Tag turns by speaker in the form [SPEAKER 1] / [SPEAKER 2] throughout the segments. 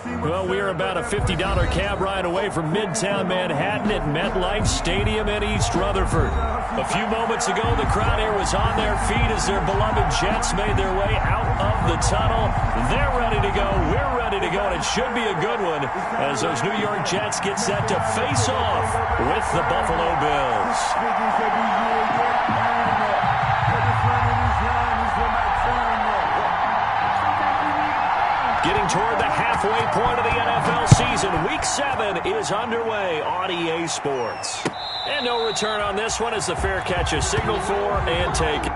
[SPEAKER 1] Well, we are about a $50 cab ride away from Midtown Manhattan at MetLife Stadium in East Rutherford. A few moments ago, the crowd here was on their feet as their beloved Jets made their way out of the tunnel. They're ready to go. We're ready to go, and it should be a good one as those New York Jets get set to face off with the Buffalo Bills. Getting toward the halfway point of the NFL season, Week 7 is underway on EA Sports. And no return on this one as the fair catch is signaled for and taken.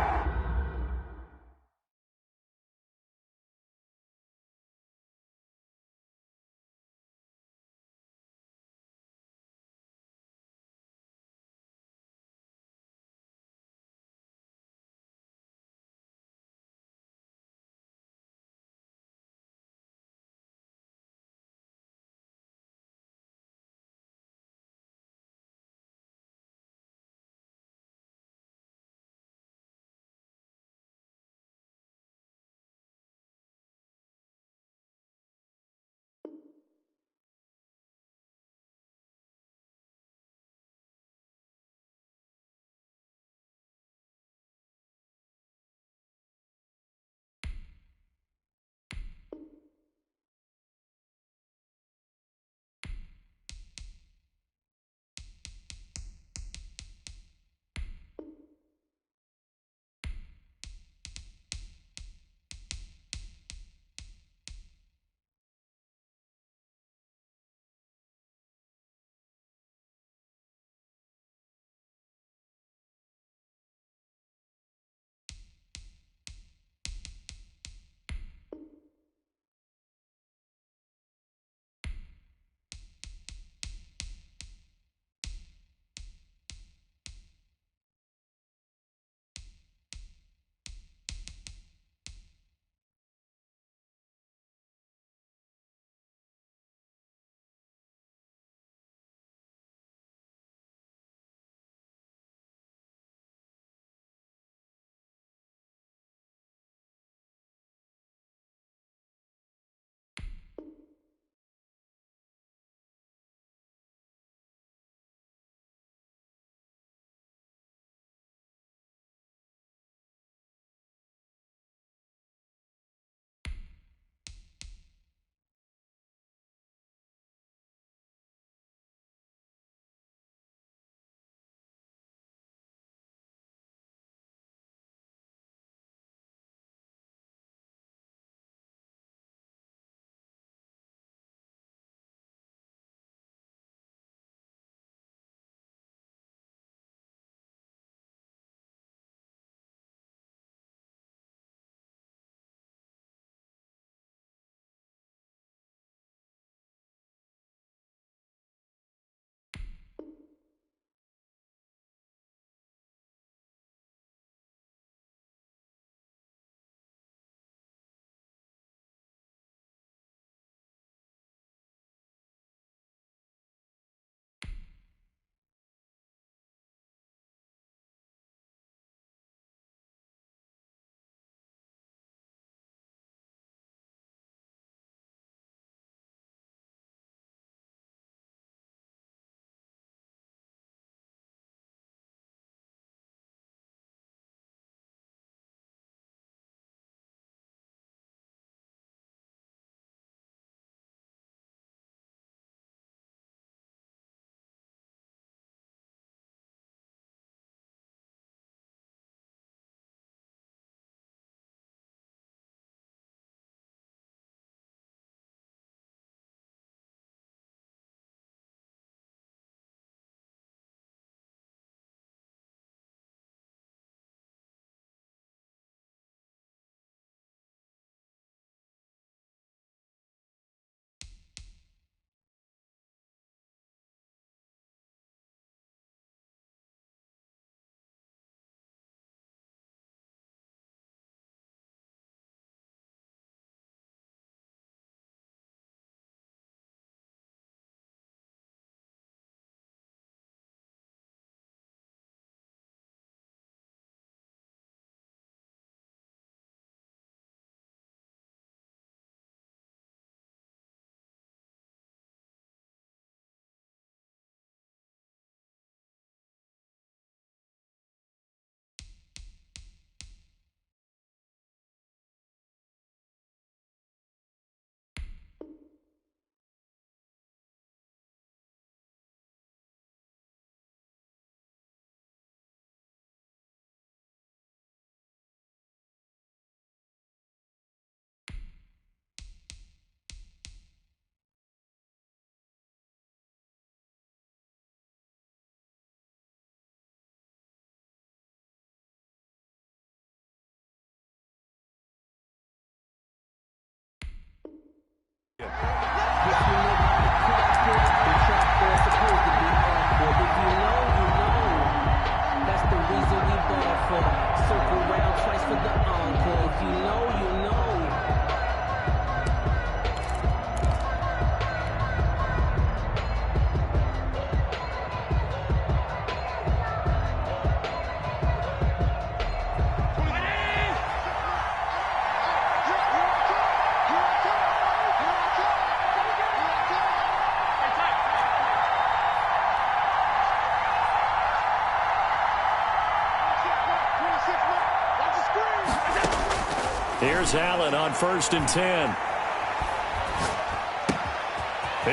[SPEAKER 1] Here's Allen on 1st and 10.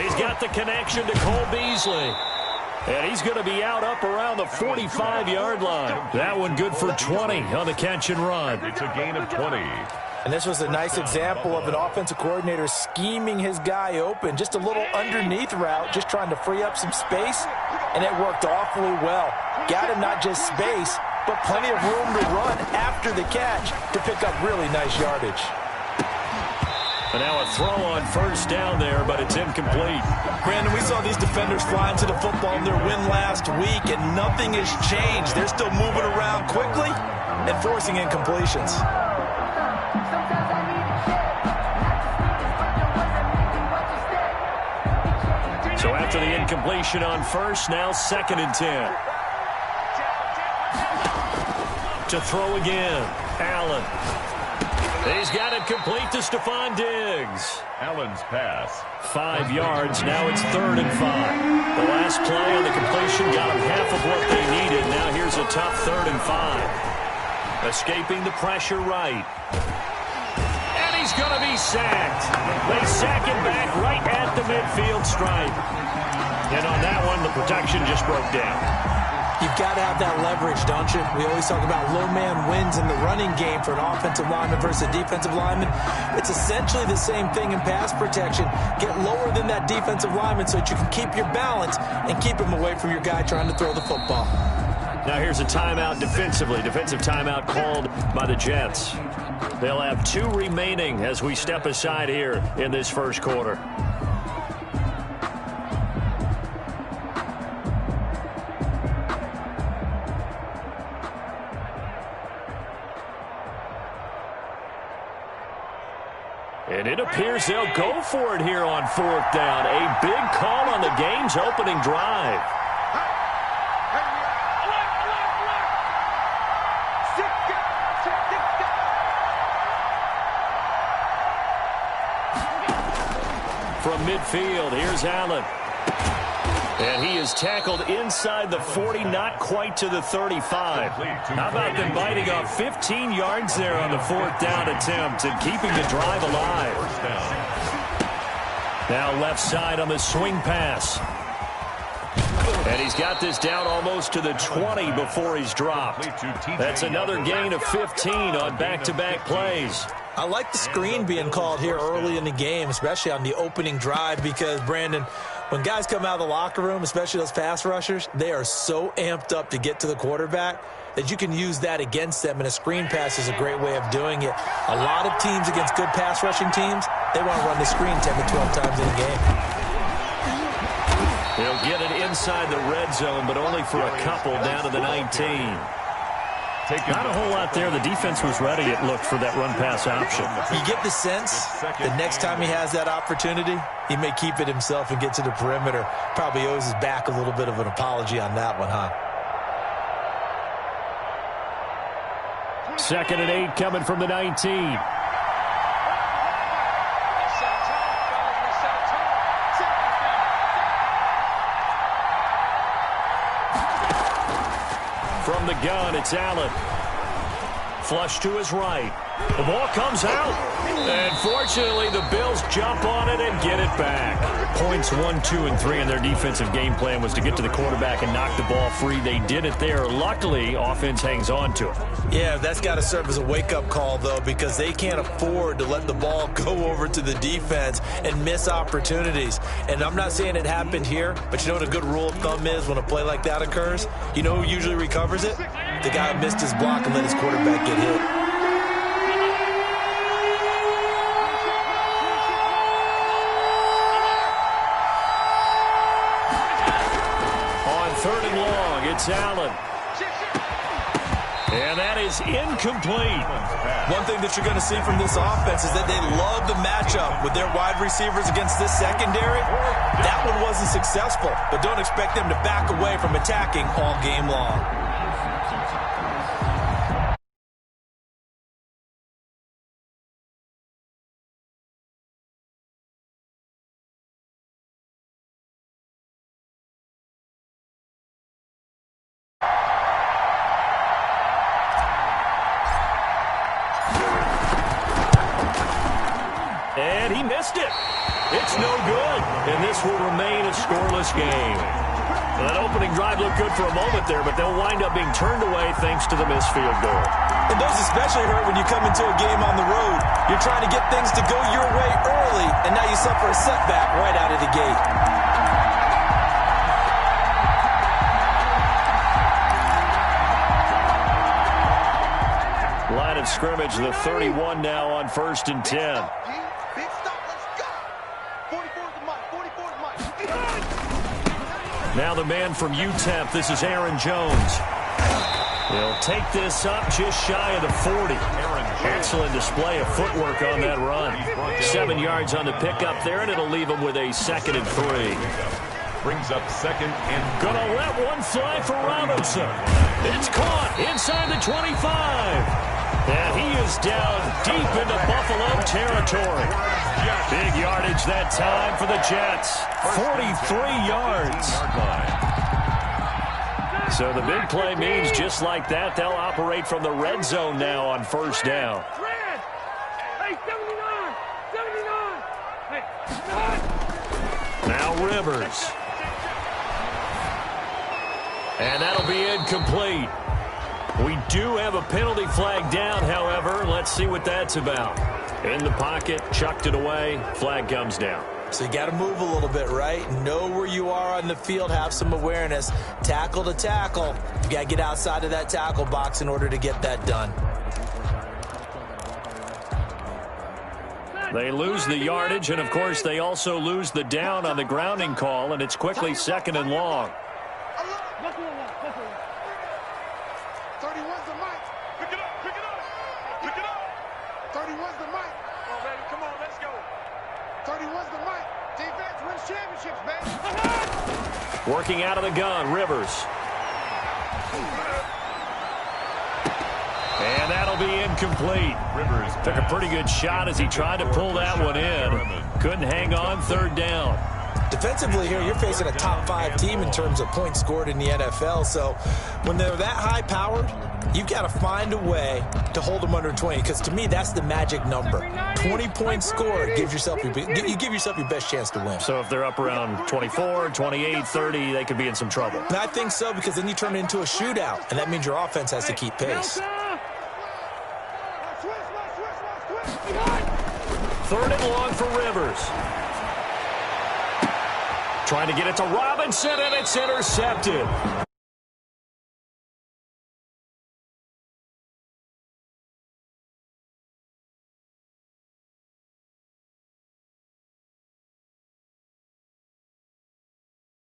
[SPEAKER 1] He's got the connection to Cole Beasley. And he's going to be out up around the 45-yard line. That one good for 20 on the catch and run.
[SPEAKER 2] It's a gain of 20.
[SPEAKER 3] And this was a nice example of an offensive coordinator scheming his guy open. Just a little underneath route, just trying to free up some space, and it worked awfully well. Got him not just space, but plenty of room to run after the catch to pick up really nice yardage.
[SPEAKER 1] And now a throw on 1st down there, but it's incomplete.
[SPEAKER 3] Brandon, we saw these defenders flying to the football in their win last week, and nothing has changed. They're still moving around quickly and forcing incompletions.
[SPEAKER 1] So after the incompletion on 1st, now 2nd and 10. To throw again, Allen. He's got it complete to Stephon Diggs.
[SPEAKER 2] Allen's pass.
[SPEAKER 1] 5 yards. Now it's 3rd and 5. The last play on the completion got them half of what they needed. Now here's a tough 3rd and 5. Escaping the pressure right. And he's going to be sacked. They sack him back right at the midfield stripe. And on that one, the protection just broke down.
[SPEAKER 3] You've got to have that leverage, don't you? We always talk about low man wins in the running game for an offensive lineman versus a defensive lineman. It's essentially the same thing in pass protection. Get lower than that defensive lineman so that you can keep your balance and keep him away from your guy trying to throw the football.
[SPEAKER 1] Now here's a timeout defensively. Defensive timeout called by the Jets. They'll have 2 remaining as we step aside here in this first quarter. And it appears they'll go for it here on 4th down. A big call on the game's opening drive. From midfield, here's Allen. And he is tackled inside the 40, not quite to the 35. How about them biting off 15 yards there on the 4th down attempt and keeping the drive alive? Now left side on the swing pass. And he's got this down almost to the 20 before he's dropped. That's another gain of 15 on back-to-back plays.
[SPEAKER 3] I like the screen being called here early in the game, especially on the opening drive, because, Brandon, when guys come out of the locker room, especially those pass rushers, they are so amped up to get to the quarterback that you can use that against them, and a screen pass is a great way of doing it. A lot of teams against good pass rushing teams, they want to run the screen 10 to 12 times in a game.
[SPEAKER 1] He'll get it inside the red zone, but only for a couple down to the 19. Not a whole lot there. The defense was ready, it looked, for that run-pass option.
[SPEAKER 3] You get the sense that next time he has that opportunity, he may keep it himself and get to the perimeter. Probably owes his back a little bit of an apology on that one, huh?
[SPEAKER 1] 2nd and 8 coming from the 19. From the gun, it's Allen. Flush to his right. The ball comes out. And fortunately, the Bills jump on it and get it back. Points 1, 2, and 3 in their defensive game plan was to get to the quarterback and knock the ball free. They did it there. Luckily, offense hangs on to it.
[SPEAKER 3] Yeah, that's got to serve as a wake-up call, though, because they can't afford to let the ball go over to the defense and miss opportunities. And I'm not saying it happened here, but you know what a good rule of thumb is when a play like that occurs? You know who usually recovers it? The guy who missed his block and let his quarterback get hit.
[SPEAKER 1] On 3rd and long, it's Allen. And that is incomplete.
[SPEAKER 3] One thing that you're going to see from this offense is that they love the matchup with their wide receivers against this secondary. That one wasn't successful, but don't expect them to back away from attacking all game long.
[SPEAKER 1] And he missed it. It's no good, and this will remain a scoreless game. Well, that opening drive looked good for a moment there, but they'll wind up being turned away thanks to the missed field goal.
[SPEAKER 3] And those especially hurt when you come into a game on the road. You're trying to get things to go your way early, and now you suffer a setback right out of the gate.
[SPEAKER 1] Line of scrimmage, the 31 now on 1st and 10.
[SPEAKER 4] Big stop, let's go. 44's the mic, 44's the mic.
[SPEAKER 1] Now the man from UTEP, this is Aaron Jones. He'll take this up just shy of the 40. Excellent display of footwork on that run. 7 yards on the pickup there, and it'll leave him with a 2nd and 3.
[SPEAKER 2] Brings up 2nd and
[SPEAKER 1] Gonna let one fly for Robinson. It's caught inside the 25. And he is down deep into Buffalo territory. Big yardage that time for the Jets. 43 yards. So the big play means just like that, they'll operate from the red zone now on 1st down.
[SPEAKER 4] Hey, 79! 79! Hey,
[SPEAKER 1] Now Rivers. And that'll be incomplete. We do have a penalty flag down, however. Let's see what that's about. In the pocket, chucked it away, flag comes down.
[SPEAKER 3] So you got to move a little bit, right? Know where you are on the field, have some awareness. Tackle to tackle. You got to get outside of that tackle box in order to get that done.
[SPEAKER 1] They lose the yardage, and of course they also lose the down on the grounding call, and it's quickly 2nd and long.
[SPEAKER 4] 31's the mic. Pick it up, pick it up, pick it up. 31's the mic. Come on, baby, come on, let's go. 31's the mic. Defense wins championships, baby.
[SPEAKER 1] Working out of the gun, Rivers. And that'll be incomplete.
[SPEAKER 2] Rivers
[SPEAKER 1] Took a pretty good shot as he tried to pull that one in. Couldn't hang on, 3rd down.
[SPEAKER 3] Defensively here, you're facing a top 5 team in terms of points scored in the NFL. So when they're that high-powered, you've got to find a way to hold them under 20. Because to me, that's the magic number. 20 points scored gives yourself you give yourself your best chance to win.
[SPEAKER 1] So if they're up around 24, 28, 30, they could be in some trouble.
[SPEAKER 3] And I think so, because then you turn it into a shootout, and that means your offense has to keep pace.
[SPEAKER 1] 3rd and long for Rivers. Trying to get it to Robinson, and it's intercepted.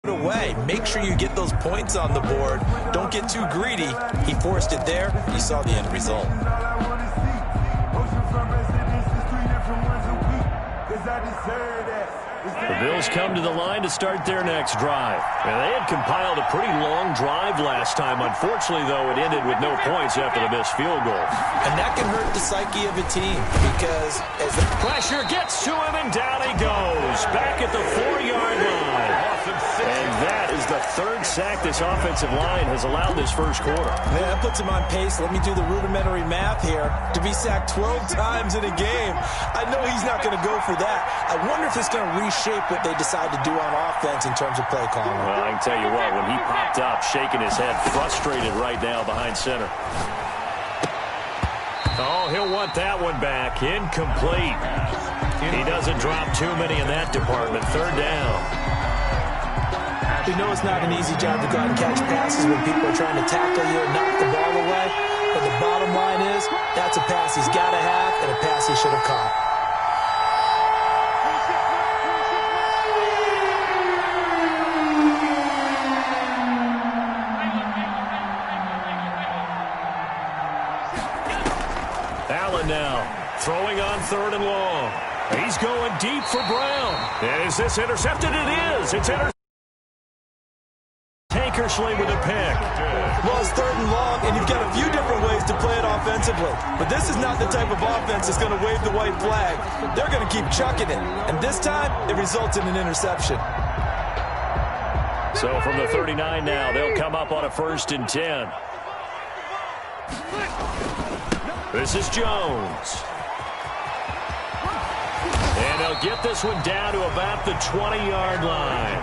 [SPEAKER 3] Away. Make sure you get those points on the board. Don't get too greedy. He forced it there. You saw the end result.
[SPEAKER 1] The Bills come to the line to start their next drive. And they had compiled a pretty long drive last time. Unfortunately, though, it ended with no points after the missed field goal.
[SPEAKER 3] And that can hurt the psyche of a team, because as the
[SPEAKER 1] Pressure gets to him, and down he goes. Back at the 4-yard line. And that is the 3rd sack this offensive line has allowed this first quarter.
[SPEAKER 3] Man, that puts him on pace. Let me do the rudimentary math here. To be sacked 12 times in a game, I know he's not going to go for that. I wonder if it's going to reshape what they decide to do on offense in terms of play calling.
[SPEAKER 1] Well, I can tell you what, when he popped up, shaking his head, frustrated right now behind center. Oh, he'll want that one back. Incomplete. He doesn't drop too many in that department. 3rd down.
[SPEAKER 3] We know it's not an easy job to go out and catch passes when people are trying to tackle you and knock the ball away. But the bottom line is, that's a pass he's got to have and a pass he should have caught.
[SPEAKER 1] Allen now throwing on 3rd and long. He's going deep for Brown. Is this intercepted? It is. It's intercepted. Tankersley with a pick.
[SPEAKER 3] Well, it's 3rd and long, and you've got a few different ways to play it offensively. But this is not the type of offense that's going to wave the white flag. They're going to keep chucking it. And this time, it results in an interception.
[SPEAKER 1] So from the 39 now, they'll come up on a 1st and 10. This is Jones. And They'll get this one down to about the 20-yard line.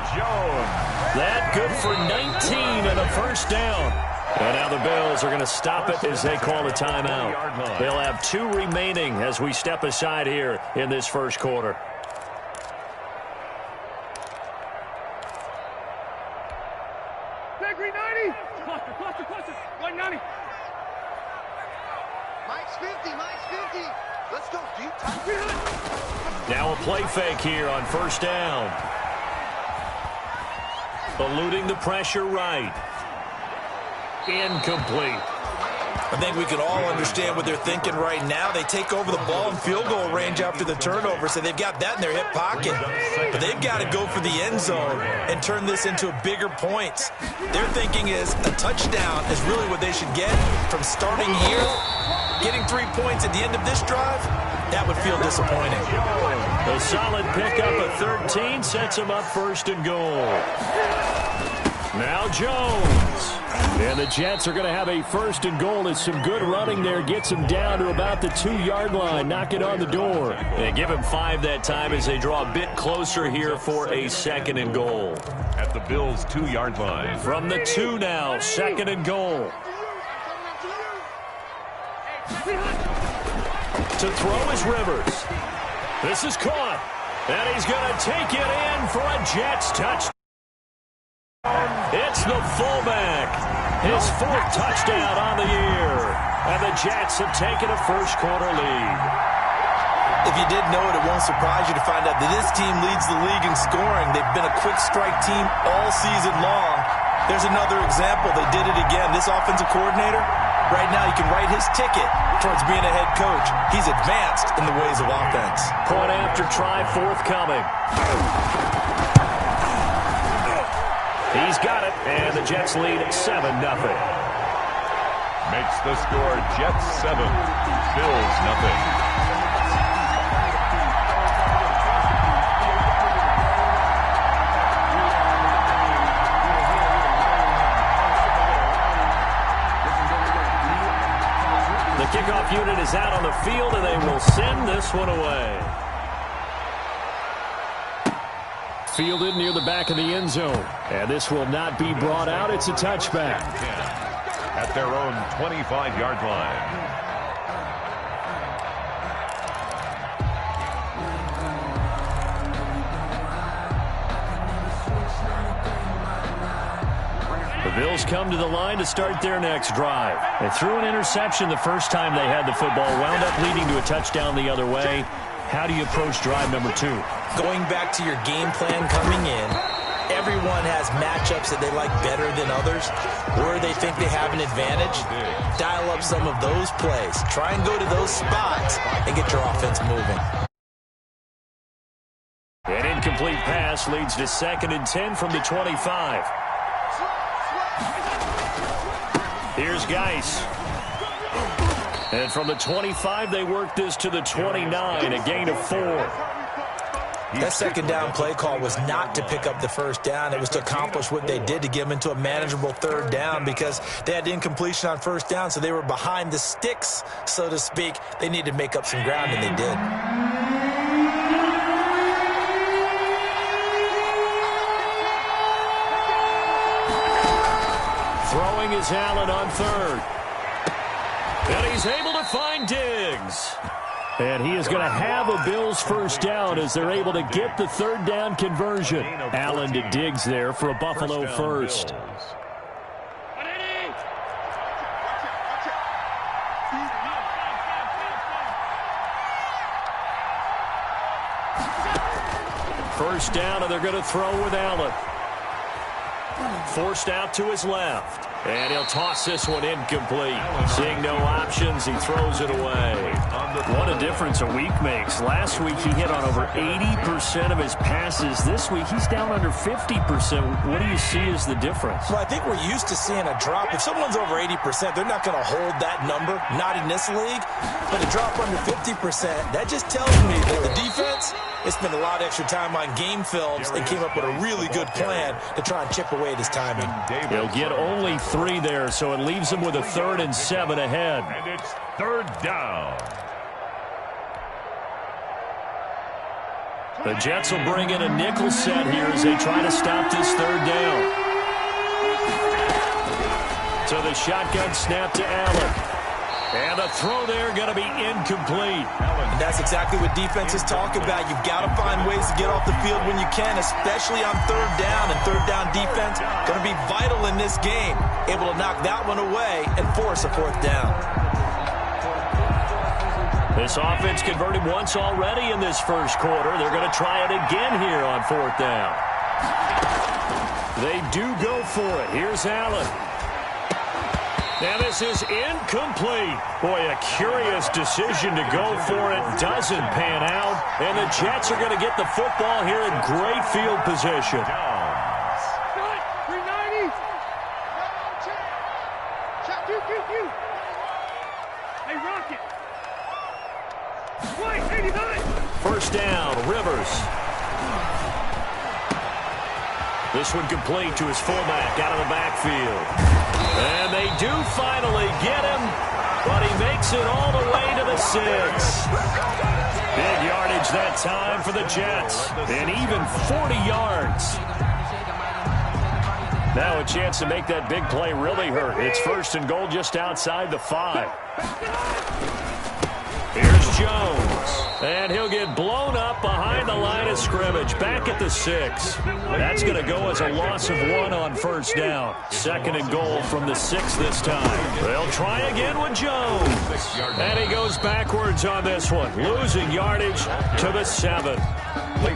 [SPEAKER 1] That good for 19 and a first down. And now the Bills are going to stop it as they call a timeout. They'll have 2 remaining as we step aside here in this first quarter.
[SPEAKER 4] Cluster. 190. Mike's 50. Let's go, deep.
[SPEAKER 1] Now a play fake here on first down. Eluding the pressure right. Incomplete.
[SPEAKER 3] I think we can all understand what they're thinking right now. They take over the ball in field goal range after the turnover, so they've got that in their hip pocket. But they've got to go for the end zone and turn this into bigger points. Their thinking is a touchdown is really what they should get from starting here. Getting 3 points at the end of this drive, that would feel disappointing.
[SPEAKER 1] A solid pickup of 13 sets them up first and goal. Now Jones. And the Jets are going to have a first and goal. It's some good running there. Gets him down to about the 2-yard line. Knock it on the door. They give him 5 that time as they draw a bit closer here for a second and goal.
[SPEAKER 2] At the Bills' 2-yard line.
[SPEAKER 1] From the 2 now, second and goal. To throw is Rivers. This is caught. And he's going to take it in for a Jets touchdown. It's the fullback. His 4th touchdown on the year. And the Jets have taken a first-quarter lead.
[SPEAKER 3] If you didn't know it, it won't surprise you to find out that this team leads the league in scoring. They've been a quick strike team all season long. There's another example. They did it again. This offensive coordinator, right now he can write his ticket towards being a head coach. He's advanced in the ways of offense.
[SPEAKER 1] Point after try forthcoming. He's got it, and the Jets lead 7-0.
[SPEAKER 2] Makes the score Jets 7, Bills 0.
[SPEAKER 1] The kickoff unit is out on the field, and they will send this one away. Fielded near the back of the end zone. And this will not be brought out. It's a touchback.
[SPEAKER 2] At their own 25-yard line.
[SPEAKER 1] The Bills come to the line to start their next drive. They threw an interception the first time they had the football, wound up leading to a touchdown the other way. How do you approach drive number 2?
[SPEAKER 3] Going back to your game plan coming in, everyone has matchups that they like better than others, where they think they have an advantage. Dial up some of those plays. Try and go to those spots and get your offense moving.
[SPEAKER 1] An incomplete pass leads to 2nd and 10 from the 25. Here's Geis. And from the 25, they work this to the 29, a gain of 4.
[SPEAKER 3] That second down play call was not to pick up the first down. It was to accomplish what they did to get them into a manageable 3rd down because they had incompletion on first down, so they were behind the sticks, so to speak. They needed to make up some ground, and they did.
[SPEAKER 1] Throwing is Allen on 3rd. And he's able to find Diggs. And he is going to have a Bills first down as they're able to get the 3rd down conversion. Allen to Diggs there for a Buffalo first. First down, and they're going to throw with Allen. Forced out to his left. And he'll toss this one incomplete. Seeing no options, he throws it away. What a difference a week makes. Last week, he hit on over 80% of his passes. This week, he's down under 50%. What do you see as the difference?
[SPEAKER 3] Well, I think we're used to seeing a drop. If someone's over 80%, they're not going to hold that number. Not in this league. But a drop under 50%, that just tells me that the defense, they spent a lot of extra time on game films and came up with a really good plan to try and chip away at his timing.
[SPEAKER 1] He'll get only 3 there, so it leaves him with a 3rd and 7 ahead.
[SPEAKER 2] And it's 3rd down.
[SPEAKER 1] The Jets will bring in a nickel set here as they try to stop this third down. So the shotgun snap to Allen. And the throw there going to be incomplete.
[SPEAKER 3] And that's exactly what defenses talk about. You've got to find ways to get off the field when you can, especially on third down. And third down defense going to be vital in this game. Able to knock that one away and force a fourth down.
[SPEAKER 1] This offense converted once already in this first quarter. They're going to try it again here on fourth down. They do go for it. Here's Allen. Now this is incomplete. Boy, a curious decision to go for it. Doesn't pan out. And the Jets are going to get the football here in great field position.
[SPEAKER 4] 390. Shot, Hey, Rocket. Play, 89.
[SPEAKER 1] First down, Rivers. This one complete to his fullback out of the backfield. And they do finally get him, but he makes it all the way to the 6. Big yardage that time for the Jets, and even 40 yards. Now a chance to make that big play really hurt. It's first and goal just outside the 5. Here's Jones. And he'll get blown up behind the line of scrimmage. Back at the 6. That's going to go as a loss of 1 on first down. Second and goal from the 6 this time. They'll try again with Jones. And he goes backwards on this one. Losing yardage to the 7.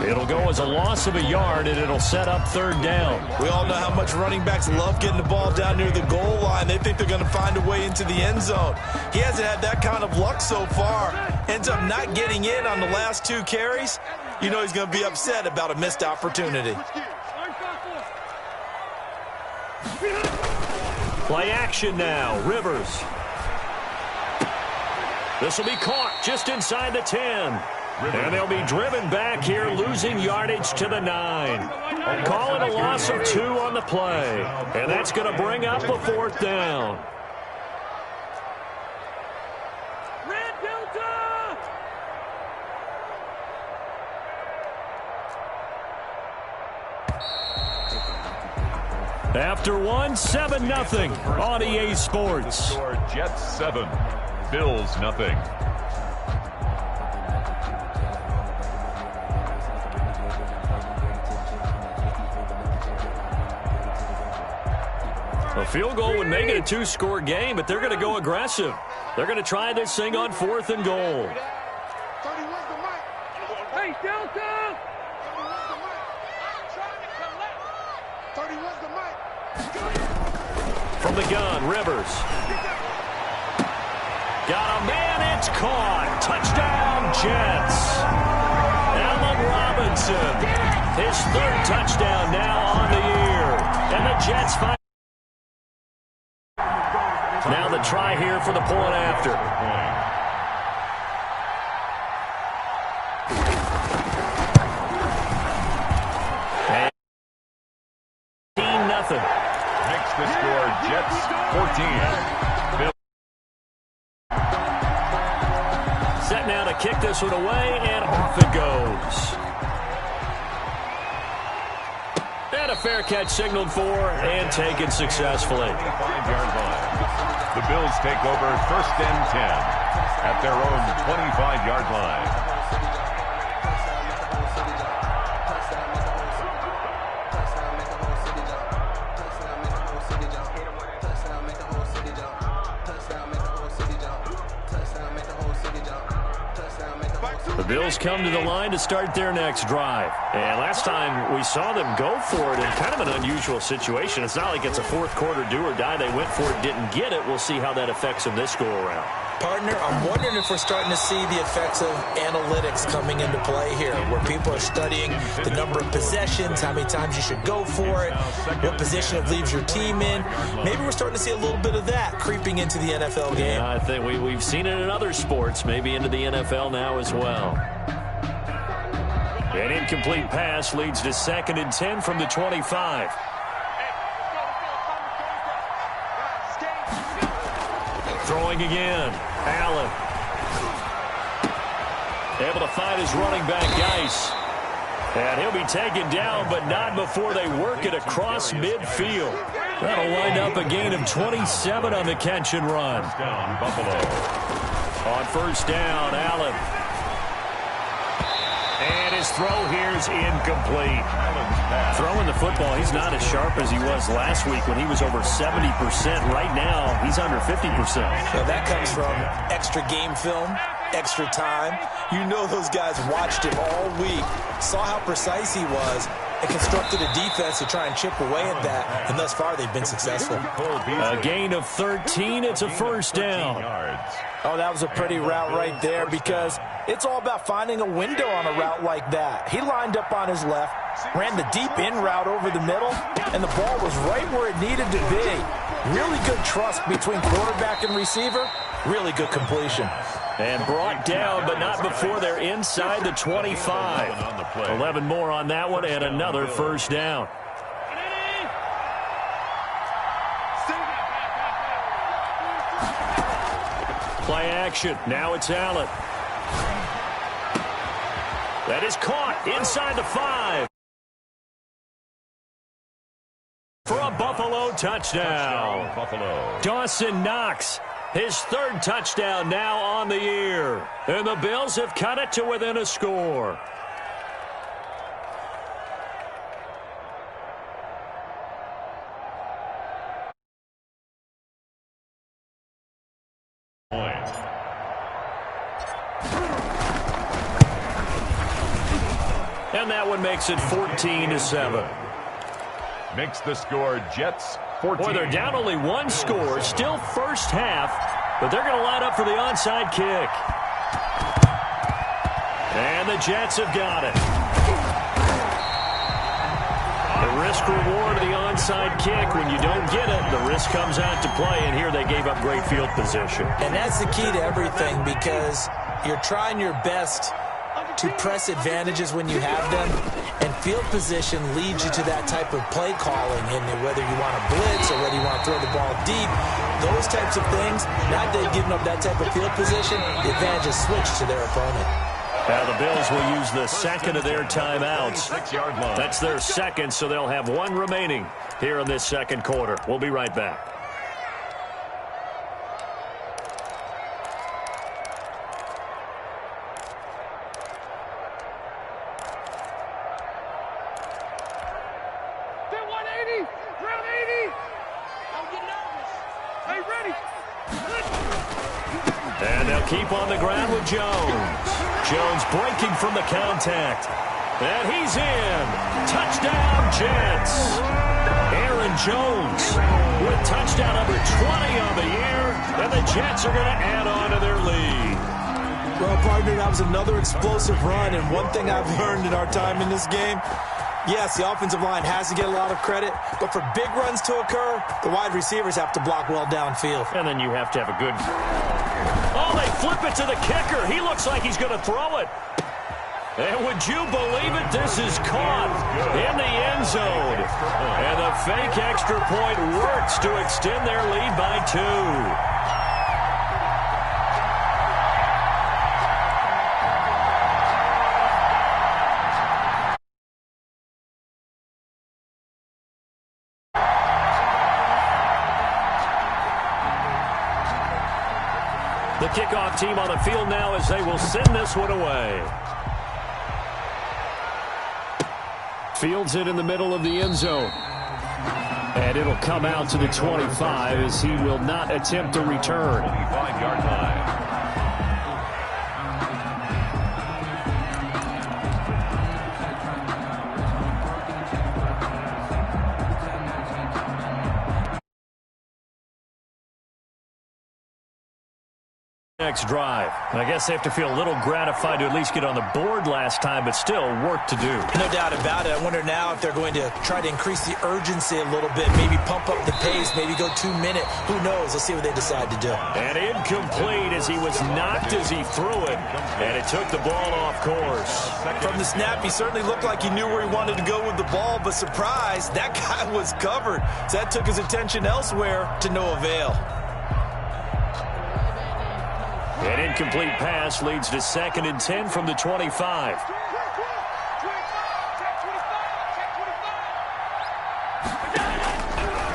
[SPEAKER 1] It'll go as a loss of a yard, and it'll set up third down.
[SPEAKER 3] We all know how much running backs love getting the ball down near the goal line. They think they're going to find a way into the end zone. He hasn't had that kind of luck so far. Ends up not getting in on the last 2 carries. You know he's going to be upset about a missed opportunity.
[SPEAKER 1] Play action now. Rivers. This will be caught just inside the 10. And they'll be driven back here, losing yardage to the 9. Call it a loss of 2 on the play. And that's going to bring up a fourth down.
[SPEAKER 4] Red Delta!
[SPEAKER 1] After 1, 7-0 on EA Sports.
[SPEAKER 2] Score Jets 7, Bills nothing.
[SPEAKER 1] A field goal would make it a 2-score game, but they're going to go aggressive. They're going to try this thing on fourth and goal.
[SPEAKER 4] 31's the mic. Hey, Delta! 31's the mic.
[SPEAKER 1] From the gun, Rivers. Got a man, it's caught. Touchdown, Jets. Allen Robinson. His 3rd touchdown now on the year. And the Jets find. Now the try here for the point after. And 14-0.
[SPEAKER 2] Makes the score Jets 14. Bills.
[SPEAKER 1] Set now to kick this one away, and off it goes. And a fair catch signaled for and taken successfully.
[SPEAKER 2] 25-yard line. The Bills take over 1st and 10 at their own 25-yard line.
[SPEAKER 1] The Bills come to the line to start their next drive. And last time we saw them go for it in kind of an unusual situation. It's not like it's a fourth quarter do or die. They went for it, didn't get it. We'll see how that affects them this go around.
[SPEAKER 3] Partner, I'm wondering if we're starting to see the effects of analytics coming into play here, where people are studying the number of possessions, how many times you should go for it, what position it leaves your team in. Maybe we're starting to see a little bit of that creeping into the NFL game.
[SPEAKER 1] Yeah, I think we've seen it in other sports, maybe into the NFL now as well. An incomplete pass leads to 2nd and 10 from the 25. Throwing again. Allen. Able to find his running back, Geis. And he'll be taken down, but not before they work it across midfield. That'll wind up a gain of 27 on the catch and run.
[SPEAKER 2] Down, Buffalo.
[SPEAKER 1] On first down, Allen. And his throw here is incomplete. Throwing the football, he's not as sharp as he was last week when he was over 70%. Right now, he's under 50%.
[SPEAKER 3] So that comes from extra game film, extra time. You know those guys watched him all week, saw how precise he was, and constructed a defense to try and chip away at that. And thus far, they've been successful.
[SPEAKER 1] A gain of 13. It's a first down.
[SPEAKER 3] Oh, that was a pretty route right there because it's all about finding a window on a route like that. He lined up on his left, ran the deep in route over the middle, and the ball was right where it needed to be. Really good trust between quarterback and receiver. Really good completion.
[SPEAKER 1] And brought down, but not before they're inside the 25. 11 more on that one, and another first down. Play action. Now it's Allen. That is caught inside the 5. For a Buffalo touchdown. Dawson Knox, his third touchdown now on the year. And the Bills have cut it to within a score. And that one makes it 14-7.
[SPEAKER 2] Makes the score Jets 14.
[SPEAKER 1] Boy, they're down only one score, still first half, but they're going to line up for the onside kick. And the Jets have got it. The risk-reward of the onside kick, when you don't get it, the risk comes out to play, and here they gave up great field position.
[SPEAKER 3] And that's the key to everything because you're trying your best to press advantages when you have them, and field position leads you to that type of play calling, and whether you want to blitz or whether you want to throw the ball deep, those types of things, now they've given up that type of field position, the advantage is switched to their opponent.
[SPEAKER 1] Now the Bills will use the second of their timeouts. That's their second, so they'll have one remaining here in this second quarter. We'll be right back. And they'll keep on the ground with Jones. Jones breaking from the contact. And he's in. Touchdown, Jets. Aaron Jones with touchdown number 20 on the year. And the Jets are going to add on to their lead.
[SPEAKER 3] Well, partner, that was another explosive run. And one thing I've learned in our time in this game, yes, the offensive line has to get a lot of credit, but for big runs to occur, the wide receivers have to block well downfield.
[SPEAKER 1] And then you have to have a good... Oh, they flip it to the kicker. He looks like he's going to throw it. And would you believe it? This is caught in the end zone. And the fake extra point works to extend their lead by 2. The kickoff team on the field now as they will send this one away. Fields it in the middle of the end zone. And it'll come out to the 25 as he will not attempt to return.
[SPEAKER 2] 25-yard line.
[SPEAKER 1] Next drive. And I guess they have to feel a little gratified to at least get on the board last time, but still work to do.
[SPEAKER 3] No doubt about it. I wonder now if they're going to try to increase the urgency a little bit, maybe pump up the pace, maybe go 2 minute. Who knows? Let's see what they decide to do.
[SPEAKER 1] And incomplete as he was knocked as he threw it, and it took the ball off course.
[SPEAKER 3] From the snap, he certainly looked like he knew where he wanted to go with the ball, but surprise, that guy was covered. So that took his attention elsewhere to no avail.
[SPEAKER 1] An incomplete pass leads to 2nd and 10 from the 25.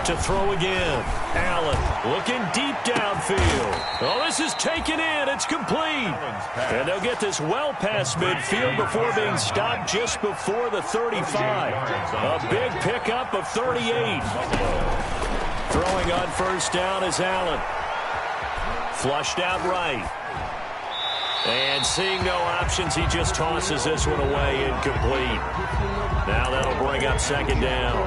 [SPEAKER 1] To throw again. Allen looking deep downfield. Oh, this is taken in. It's complete. And they'll get this well past midfield before being stopped just before the 35. A big pickup of 38. Throwing on first down is Allen. Flushed out right. And seeing no options, he just tosses this one away, incomplete. Now that'll bring up second down.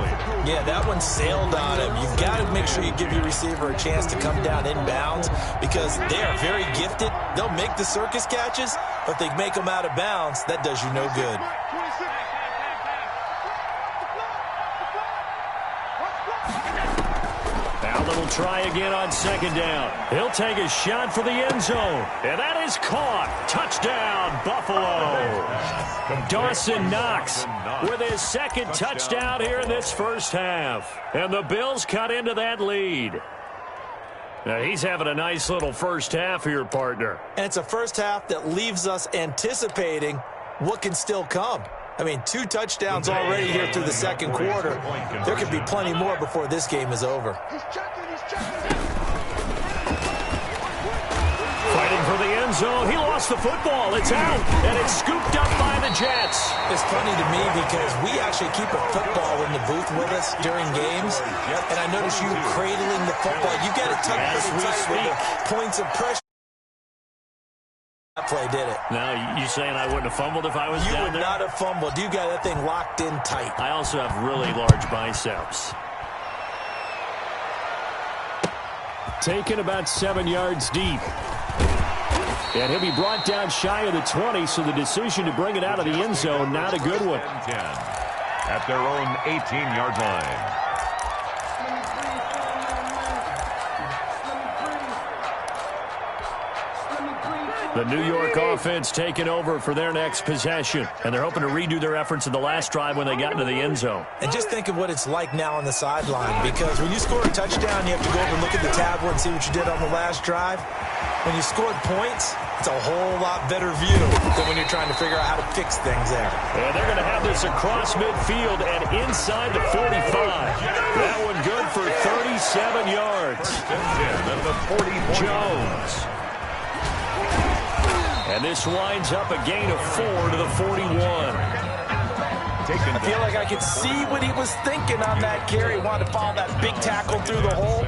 [SPEAKER 3] Yeah, that one sailed on him. You've got to make sure you give your receiver a chance to come down inbounds because they are very gifted. They'll make the circus catches, but if they make them out of bounds, that does you no good.
[SPEAKER 1] Allen will try again on second down. He'll take a shot for the end zone. And that is caught. Touchdown, Buffalo. Dawson Knox with his second touchdown here in this first half. And the Bills cut into that lead. Now he's having a nice little first half here, partner.
[SPEAKER 3] And it's a first half that leaves us anticipating what can still come. I mean, 2 touchdowns already here through the second quarter. There could be plenty more before this game is over.
[SPEAKER 1] Fighting for the end zone. He lost the football. It's out, and it's scooped up by the Jets.
[SPEAKER 3] It's funny to me because we actually keep a football in the booth with us during games, and I notice you cradling the football. You get it tucked pretty tight with the points of pressure. That play did it.
[SPEAKER 1] Now, you saying I wouldn't have fumbled if I was down there?
[SPEAKER 3] You would not have fumbled. You got that thing locked in tight.
[SPEAKER 1] I also have really large biceps. Taken about 7 yards deep. And he'll be brought down shy of the 20, so the decision to bring it out of the end zone, not a good one.
[SPEAKER 2] 10 at their own 18-yard line.
[SPEAKER 1] The New York offense taking over for their next possession. And they're hoping to redo their efforts in the last drive when they got into the end zone.
[SPEAKER 3] And just think of what it's like now on the sideline. Because when you score a touchdown, you have to go over and look at the tablet and see what you did on the last drive. When you scored points, it's a whole lot better view than when you're trying to figure out how to fix things there.
[SPEAKER 1] And they're going to have this across midfield and inside the 45. That one good for 37 yards. Jones. And this winds up a gain of 4 to the 41.
[SPEAKER 3] I feel like I could see what he was thinking on that carry. Wanted to follow that big tackle through the hole.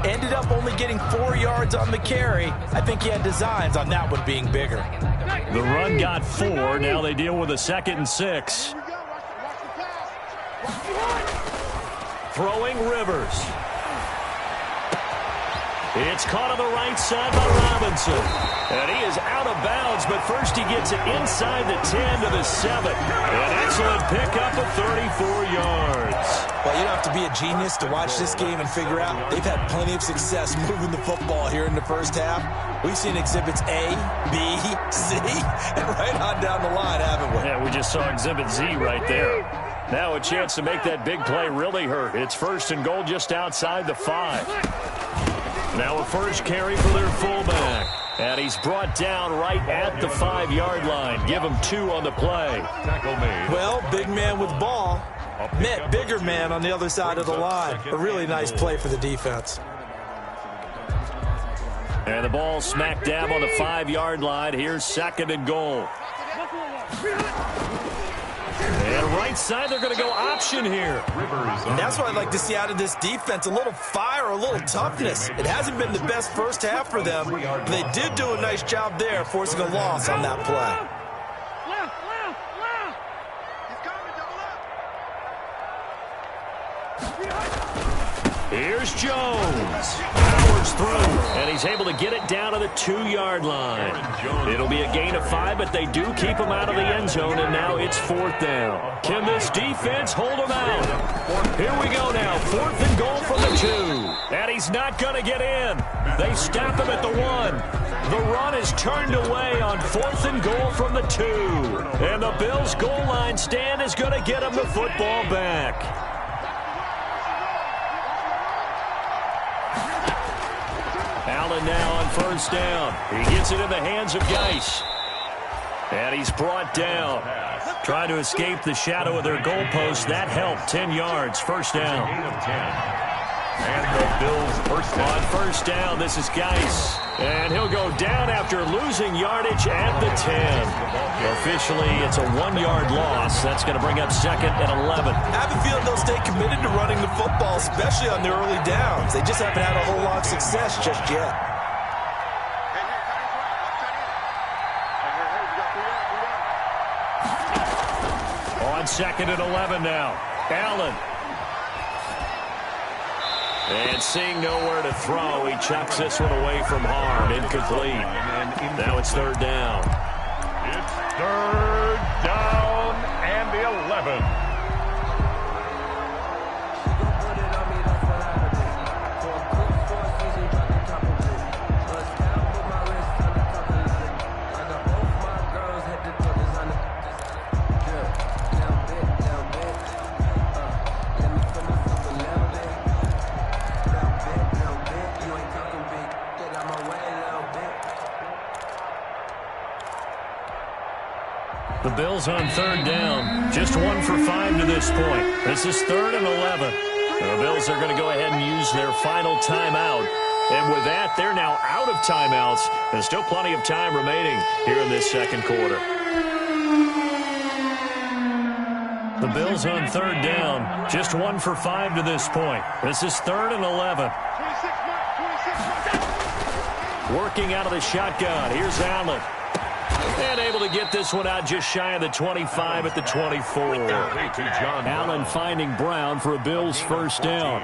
[SPEAKER 3] Ended up only getting 4 yards on the carry. I think he had designs on that one being bigger.
[SPEAKER 1] The run got 4. Now they deal with a 2nd and 6. Throwing Rivers. It's caught on the right side by Robinson. And he is out of bounds, but first he gets it inside the 10 to the 7. An excellent pickup of 34 yards.
[SPEAKER 3] Well, you don't have to be a genius to watch this game and figure out they've had plenty of success moving the football here in the first half. We've seen exhibits A, B, C, and right on down the line, haven't we?
[SPEAKER 1] Yeah, we just saw exhibit Z right there. Now a chance to make that big play really hurt. It's 1st and goal just outside the 5. Now a first carry for their fullback. And he's brought down right at the 5-yard line. Give him 2 on the play.
[SPEAKER 3] Well, big man with ball met bigger man on the other side of the line. A really nice play for the defense.
[SPEAKER 1] And the ball smack dab on the 5-yard line. Here's 2nd and goal. And right side, they're going to go option here.
[SPEAKER 3] And that's what I'd like to see out of this defense. A little fire, a little toughness. It hasn't been the best first half for them, but they did do a nice job there, forcing a loss on that play.
[SPEAKER 1] Here's Jones. Powers through, and he's able to get it down to the 2-yard line. It'll be a gain of 5, but they do keep him out of the end zone, and now it's 4th down. Can this defense hold him out? Here we go now, 4th and goal from the 2. And he's not going to get in. They stop him at the 1. The run is turned away on 4th and goal from the 2. And the Bills' goal line stand is going to get him the football back. Allen now on first down. He gets it in the hands of Geis. And he's brought down. Trying to escape the shadow of their goalpost. That helped. 10 yards. First down.
[SPEAKER 2] And the Bills first down.
[SPEAKER 1] On first down, this is Geis. And he'll go down after losing yardage at the 10. Officially, it's a 1-yard loss. That's going to bring up 2nd and 11.
[SPEAKER 3] I have a feeling they'll stay committed to running the football, especially on the early downs. They just haven't had a whole lot of success just yet.
[SPEAKER 1] On 2nd and 11 now. Allen. And seeing nowhere to throw, he chucks this one away from harm. Incomplete. Now it's 3rd down.
[SPEAKER 2] It's 3rd down and 11.
[SPEAKER 1] The Bills on 3rd down. Just 1 for 5 to this point. This is 3rd and 11. The Bills are going to go ahead and use their final timeout. And with that, they're now out of timeouts. There's still plenty of time remaining here in this 2nd quarter. The Bills on 3rd down. Just 1 for 5 to this point. This is 3rd and 11. Working out of the shotgun. Here's Allen. And able to get this one out just shy of the 25 at the 24. Allen finding Brown for a Bills first down.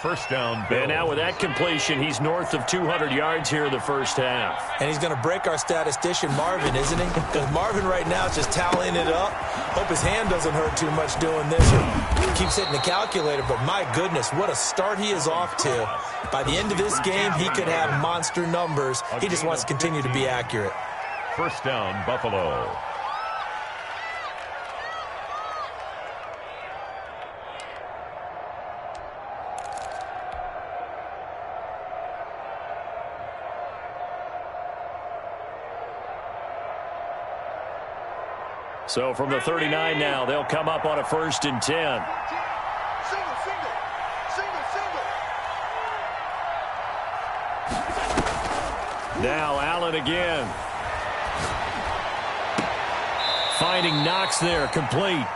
[SPEAKER 2] First down, Bills.
[SPEAKER 3] And now with that completion, he's north of 200 yards here in the first half. And he's going to break our statistician Marvin, isn't he? Because Marvin right now is just tallying it up. Hope his hand doesn't hurt too much doing this. Or keeps hitting the calculator, but my goodness, what a start he is off to. By the end of this game, he could have monster numbers. He just wants to continue to be accurate.
[SPEAKER 2] First down, Buffalo.
[SPEAKER 1] So from the 39 now, they'll come up on a 1st and 10. Now Allen again. Finding Knox there, complete.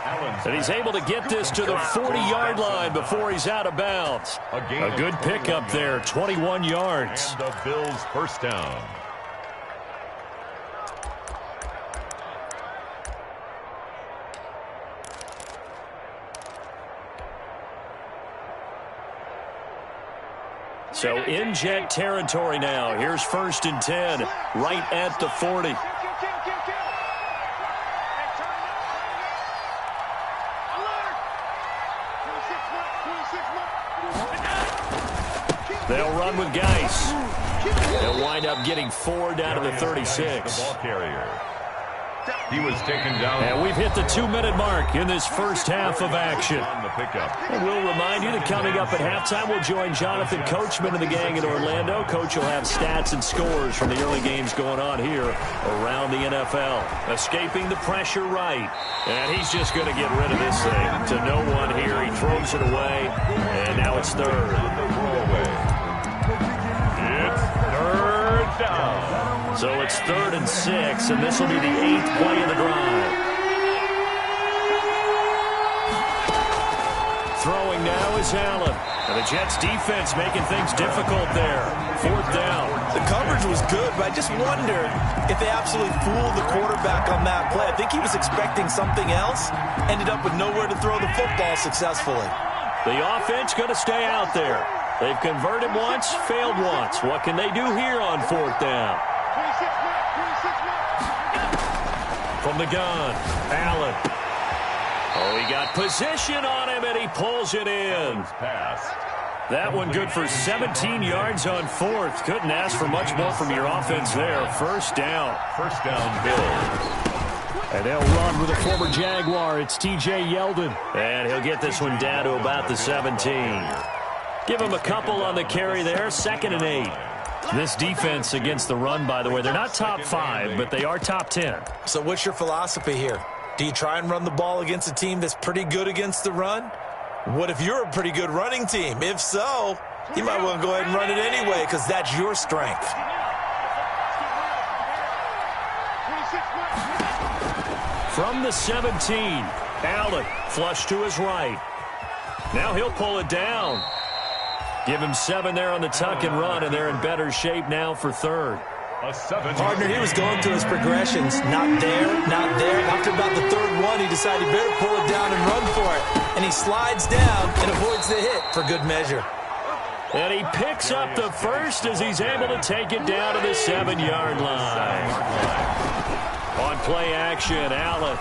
[SPEAKER 1] And he's able to get this to the 40-yard line before he's out of bounds. A good pickup there, 21 yards.
[SPEAKER 2] And the Bills first down.
[SPEAKER 1] So in Jet territory now. Here's 1st and 10, right at the 40. They'll run with Geis. They'll wind up getting 4 down to the 36.
[SPEAKER 2] The ball carrier. He was taken down.
[SPEAKER 1] And we've hit the 2-minute mark in this first half of action. And we'll remind you that coming up at halftime, we'll join Jonathan Coachman and the gang in Orlando. Coach will have stats and scores from the early games going on here around the NFL. Escaping the pressure right. And he's just going to get rid of this thing to no one here. He throws it away. And now it's 3rd.
[SPEAKER 2] It's 3rd down.
[SPEAKER 1] So it's 3rd and 6, and this will be the 8th play of the drive. Throwing now is Allen. And the Jets defense making things difficult there. 4th down.
[SPEAKER 3] The coverage was good, but I just wonder if they absolutely fooled the quarterback on that play. I think he was expecting something else. Ended up with nowhere to throw the football successfully.
[SPEAKER 1] The offense going to stay out there. They've converted once, failed once. What can they do here on 4th down? From the gun, Allen. Oh, he got position on him, and he pulls it in. That one good for 17 yards on 4th. Couldn't ask for much more from your offense there. First down.
[SPEAKER 2] First down, Bills.
[SPEAKER 1] And they'll run with a former Jaguar. It's T.J. Yeldon. And he'll get this one down to about the 17. Give him a couple on the carry there. 2nd and 8. This defense against the run, by the way, they're not top 5, but they are top 10.
[SPEAKER 3] So what's your philosophy here? Do you try and run the ball against a team that's pretty good against the run? What if you're a pretty good running team? If so, you might want to go ahead and run it anyway because that's your strength.
[SPEAKER 1] From the 17, Allen flush to his right. Now he'll pull it down. Give him 7 there on the tuck and run, and they're in better shape now for third.
[SPEAKER 3] Partner, he was going through his progressions. Not there, not there. After about the third one, he decided he better pull it down and run for it. And he slides down and avoids the hit for good measure.
[SPEAKER 1] And he picks up the first as he's able to take it down to the 7-yard line. On play action, Allen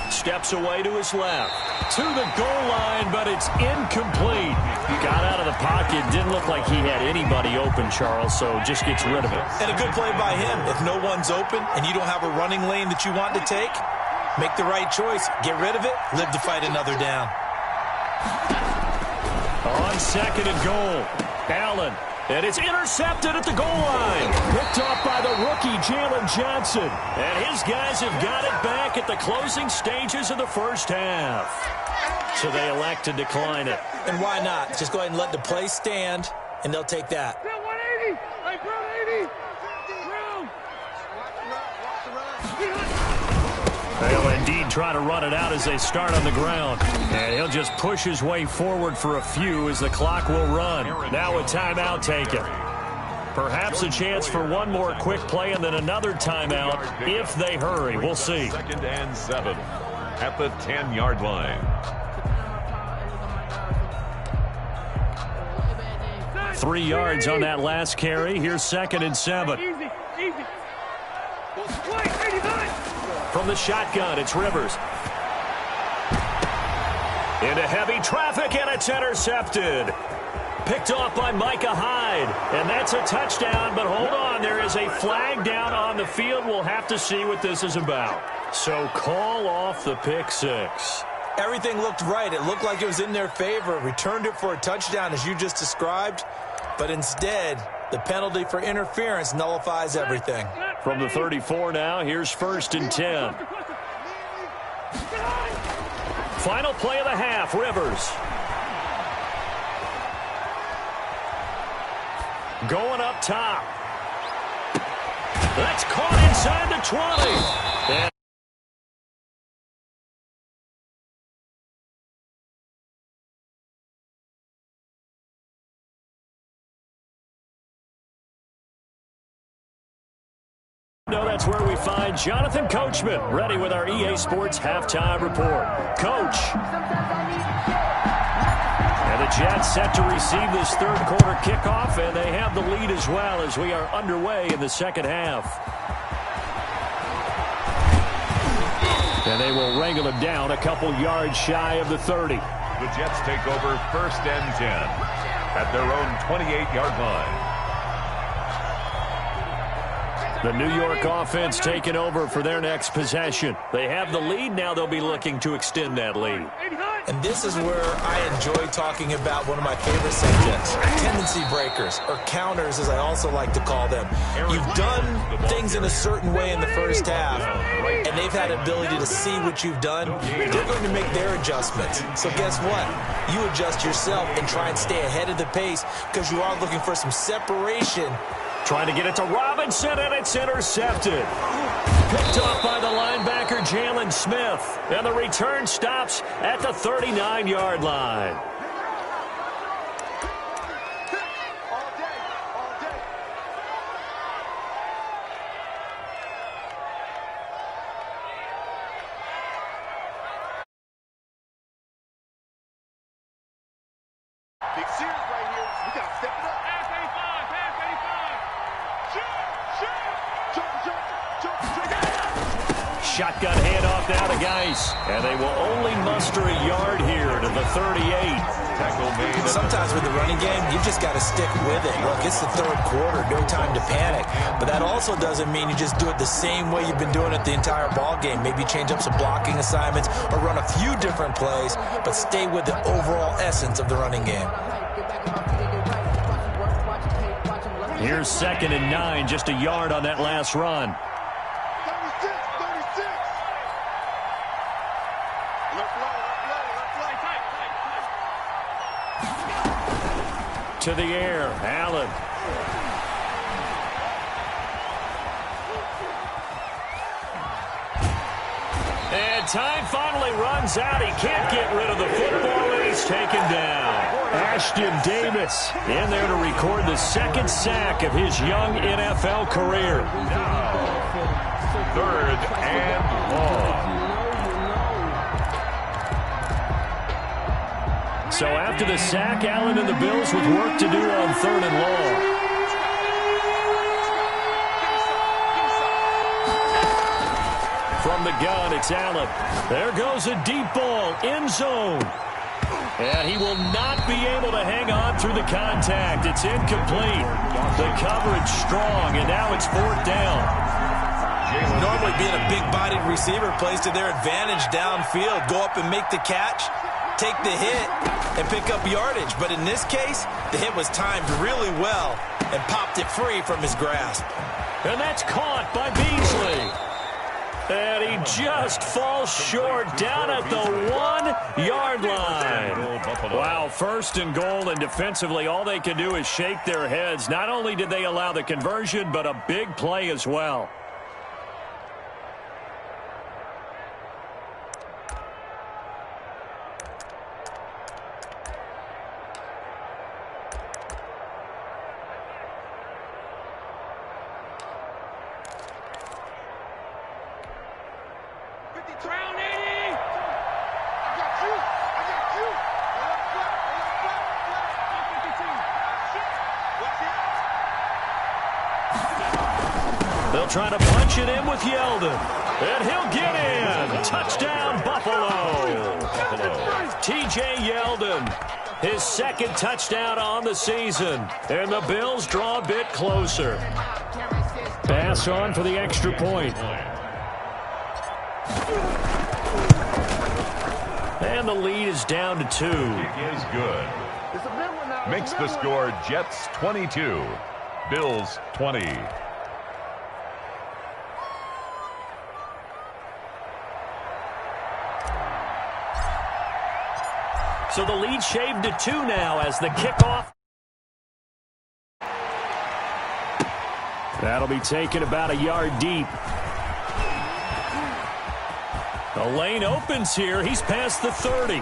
[SPEAKER 1] steps away to his left. To the goal line, but it's incomplete. Got out of the pocket. Didn't look like he had anybody open, Charles, so just gets rid of it.
[SPEAKER 3] And a good play by him. If no one's open and you don't have a running lane that you want to take, make the right choice. Get rid of it. Live to fight another down.
[SPEAKER 1] On 2nd and goal, Allen. And it's intercepted at the goal line. Picked off by the rookie, Jalen Johnson. And his guys have got it back at the closing stages of the first half. So they elect to decline it.
[SPEAKER 3] And why not? Just go ahead and let the play stand, and they'll take that.
[SPEAKER 4] 180. Hey, bro, 80.
[SPEAKER 1] They'll indeed try to run it out as they start on the ground. And he'll just push his way forward for a few as the clock will run. Now a timeout taken. Perhaps a chance for one more quick play and then another timeout if they hurry. We'll see.
[SPEAKER 2] 2nd and 7 at the 10-yard line.
[SPEAKER 1] 3 yards on that last carry. Here's 2nd and 7.
[SPEAKER 4] Easy. Wait, 89.
[SPEAKER 1] From the shotgun, it's Rivers. Into heavy traffic, and it's intercepted. Picked off by Micah Hyde. And that's a touchdown, but hold on. There is a flag down on the field. We'll have to see what this is about. So call off the pick 6.
[SPEAKER 3] Everything looked right. It looked like it was in their favor. Returned it for a touchdown, as you just described. But instead, the penalty for interference nullifies everything.
[SPEAKER 1] From the 34 now, here's 1st and 10. Final play of the half, Rivers. Going up top. That's caught inside the 20. And that's where we find Jonathan Coachman, ready with our EA Sports Halftime Report. Coach. And the Jets set to receive this third quarter kickoff, and they have the lead as well as we are underway in the second half. And they will wrangle him down a couple yards shy of the 30.
[SPEAKER 2] The Jets take over 1st and 10 at their own 28-yard line.
[SPEAKER 1] The New York offense taking over for their next possession. They have the lead. Now they'll be looking to extend that lead.
[SPEAKER 3] And this is where I enjoy talking about one of my favorite subjects, tendency breakers, or counters as I also like to call them. You've done things in a certain way in the first half, and they've had ability to see what you've done. They're going to make their adjustments. So guess what? You adjust yourself and try and stay ahead of the pace because you are looking for some separation.
[SPEAKER 1] Trying to get it to Robinson, and it's intercepted. Picked off by the linebacker, Jalen Smith. And the return stops at the 39-yard line.
[SPEAKER 4] Big series right here. We got to step it up. Pass 85.
[SPEAKER 1] Shotgun handoff now to Geis. And they will only muster a yard here to the 38.
[SPEAKER 2] Tackle made.
[SPEAKER 3] Sometimes with the running game, you just got to stick with it. Look, it's the third quarter, no time to panic. But that also doesn't mean you just do it the same way you've been doing it the entire ball game. Maybe change up some blocking assignments or run a few different plays, but stay with the overall essence of the running game.
[SPEAKER 1] Here's 2nd and 9, just a yard on that last run.
[SPEAKER 4] 36.
[SPEAKER 1] To the air, Allen. And time finally runs out. He can't get rid of the football, and he's taken down. Ashton Davis in there to record the second sack of his young NFL career.
[SPEAKER 2] Now, 3rd and long.
[SPEAKER 1] So after the sack, Allen and the Bills with work to do on 3rd and long. From the gun, it's Allen. There goes a deep ball, end zone. And he will not be able to hang on through the contact. It's incomplete. The coverage strong, and now it's 4th down.
[SPEAKER 3] Normally being a big-bodied receiver plays to their advantage downfield. Go up and make the catch, take the hit, and pick up yardage. But in this case, the hit was timed really well and popped it free from his grasp.
[SPEAKER 1] And that's caught by Beasley. And he just falls short down at the 1-yard line. Wow, 1st and goal, and defensively all they can do is shake their heads. Not only did they allow the conversion, but a big play as well. They'll try to punch it in with Yeldon. And he'll get in. Touchdown, Buffalo. T.J. Yeldon, his 2nd touchdown on the season. And the Bills draw a bit closer. Pass on for the extra point. And the lead is down to 2.
[SPEAKER 2] It is good. Makes the score Jets 22, Bills 20.
[SPEAKER 1] So the lead shaved to 2 now as the kickoff. That'll be taken about a yard deep. The lane opens here. He's past the 30.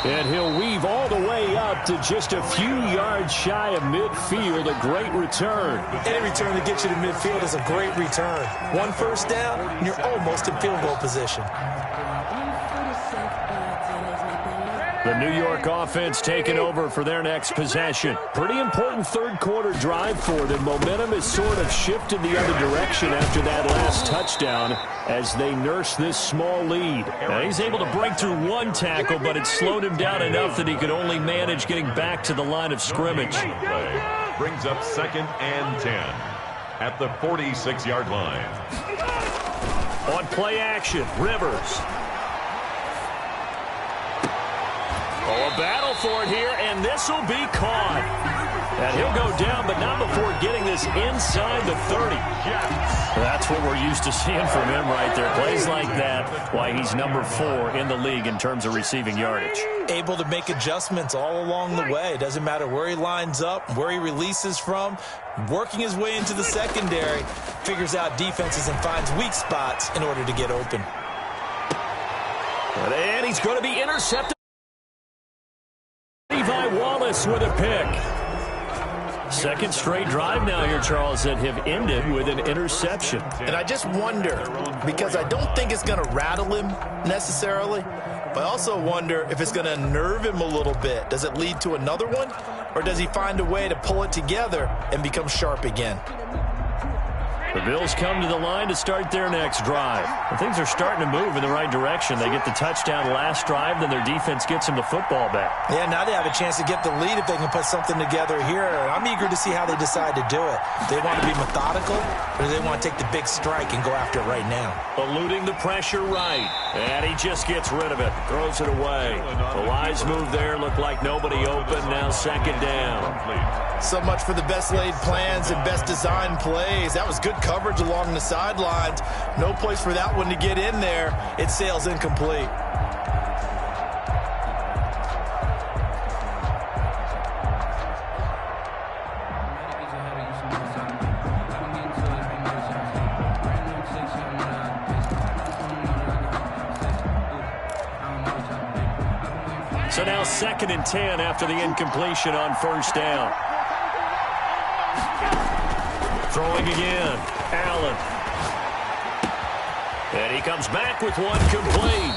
[SPEAKER 1] And he'll weave all the way up to just a few yards shy of midfield. A great return.
[SPEAKER 3] Any return that gets you to midfield is a great return. 1 first down, and you're almost in field goal position.
[SPEAKER 1] The New York offense taking over for their next possession. Pretty important 3rd quarter drive for them. Momentum has sort of shifted the other direction after that last touchdown as they nurse this small lead. Now, he's able to break through 1 tackle, but it slowed him down enough that he could only manage getting back to the line of scrimmage.
[SPEAKER 2] Brings up 2nd and 10 at the 46-yard line.
[SPEAKER 1] On play action, Rivers. Oh, a battle for it here, and this will be caught. And he'll go down, but not before getting this inside the 30. That's what we're used to seeing from him right there. Plays like that, why he's number 4 in the league in terms of receiving yardage.
[SPEAKER 3] Able to make adjustments all along the way. Doesn't matter where he lines up, where he releases from. Working his way into the secondary, figures out defenses and finds weak spots in order to get open.
[SPEAKER 1] And he's going to be intercepted. Levi Wallace with a pick. 2nd straight drive now here, Charles, that have ended with an interception.
[SPEAKER 3] And I just wonder, because I don't think it's going to rattle him necessarily, but I also wonder if it's going to nerve him a little bit. Does it lead to another one, or does he find a way to pull it together and become sharp again?
[SPEAKER 1] The Bills come to the line to start their next drive. And things are starting to move in the right direction. They get the touchdown last drive, then their defense gets them the football back.
[SPEAKER 3] Yeah, now they have a chance to get the lead if they can put something together here. I'm eager to see how they decide to do it. Do they want to be methodical, or do they want to take the big strike and go after it right now?
[SPEAKER 1] Eluding the pressure right. And he just gets rid of it. Throws it away. The wise move there. Looked like nobody open. Now 2nd down.
[SPEAKER 3] So much for the best laid plans and best designed plays. That was good coverage along the sidelines. No place for that one to get in there. It sails incomplete.
[SPEAKER 1] So now 2nd and 10 after the incompletion on first down. Throwing again, Allen. And he comes back with one complete.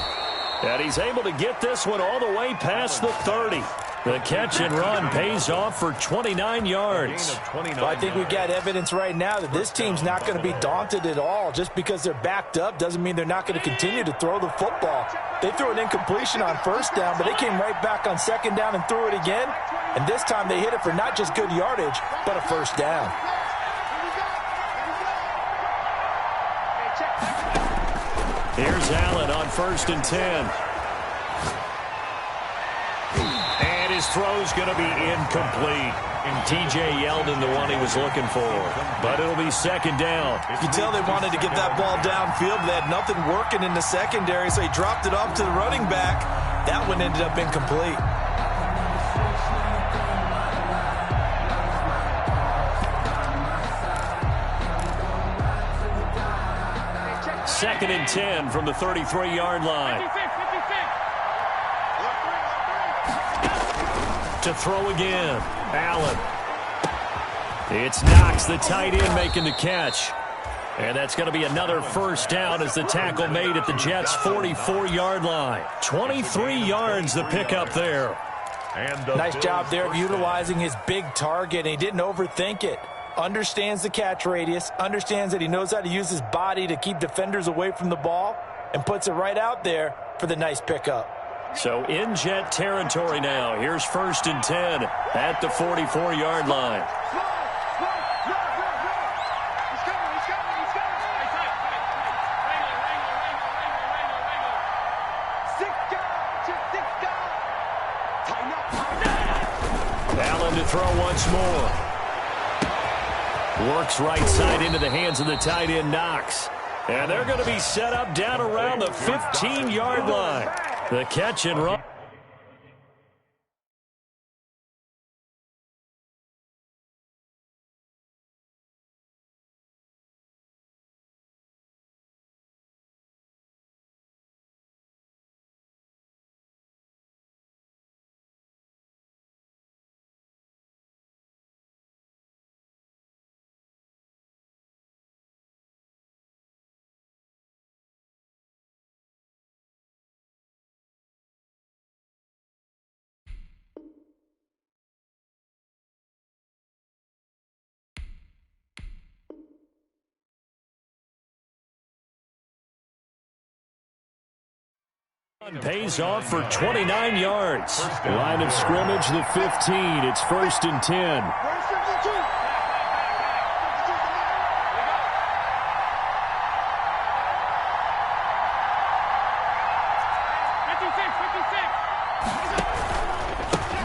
[SPEAKER 1] And he's able to get this one all the way past the 30. The catch and run pays off for 29 yards.
[SPEAKER 3] Well, I think we've got evidence right now that this team's not going to be daunted at all. Just because they're backed up doesn't mean they're not going to continue to throw the football. They threw an incompletion on first down, but they came right back on second down and threw it again. And this time they hit it for not just good yardage, but a first down.
[SPEAKER 1] Here's Allen on 1st and 10. And his throw's going to be incomplete. And T.J. Yeldon, the one he was looking for. But it'll be 2nd down.
[SPEAKER 3] You can tell they wanted to get that ball downfield. They had nothing working in the secondary, so he dropped it off to the running back. That one ended up incomplete.
[SPEAKER 1] Second and 10 from the 33-yard line. To throw again, Allen. It's Knox, the tight end, making the catch. And that's going to be another first down as the tackle made at the Jets' 44-yard line. 23 yards the pickup there.
[SPEAKER 3] Nice job there of utilizing his big target, and he didn't overthink it. Understands the catch radius, understands that he knows how to use his body to keep defenders away from the ball, and puts it right out there for the nice pickup.
[SPEAKER 1] So in Jet territory now. Here's 1st and 10 at the 44-yard line. Allen to throw once more. Works right side into the hands of the tight end, Knox. And they're going to be set up down around the 15-yard line. The catch and run. Pays off for 29 yards. Line of scrimmage, the 15. It's 1st and 10.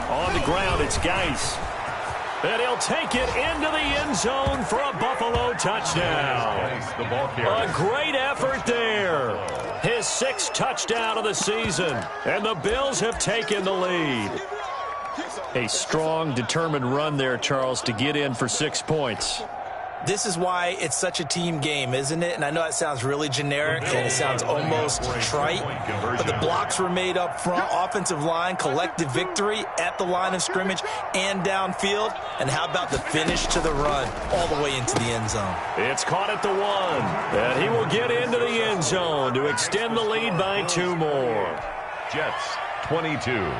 [SPEAKER 1] On the ground, it's Geis. And he'll take it into the end zone for a Buffalo touchdown. A great effort there. His 6th touchdown of the season. And the Bills have taken the lead. A strong, determined run there, Charles, to get in for 6 points.
[SPEAKER 3] This is why it's such a team game, isn't it? And I know it sounds really generic and it sounds almost trite, but the blocks were made up front, offensive line, collective victory at the line of scrimmage and downfield. And how about the finish to the run all the way into the end zone?
[SPEAKER 1] It's caught at the 1, and he will get into the end zone to extend the lead by 2 more.
[SPEAKER 2] Jets 22.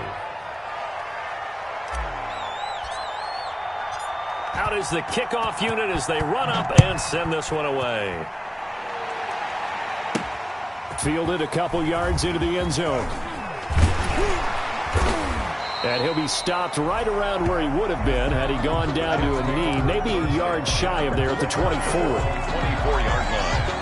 [SPEAKER 1] Out is the kickoff unit as they run up and send this one away. Fielded a couple yards into the end zone. And he'll be stopped right around where he would have been had he gone down to a knee, maybe a yard shy of there at the 24.
[SPEAKER 2] 24-yard line.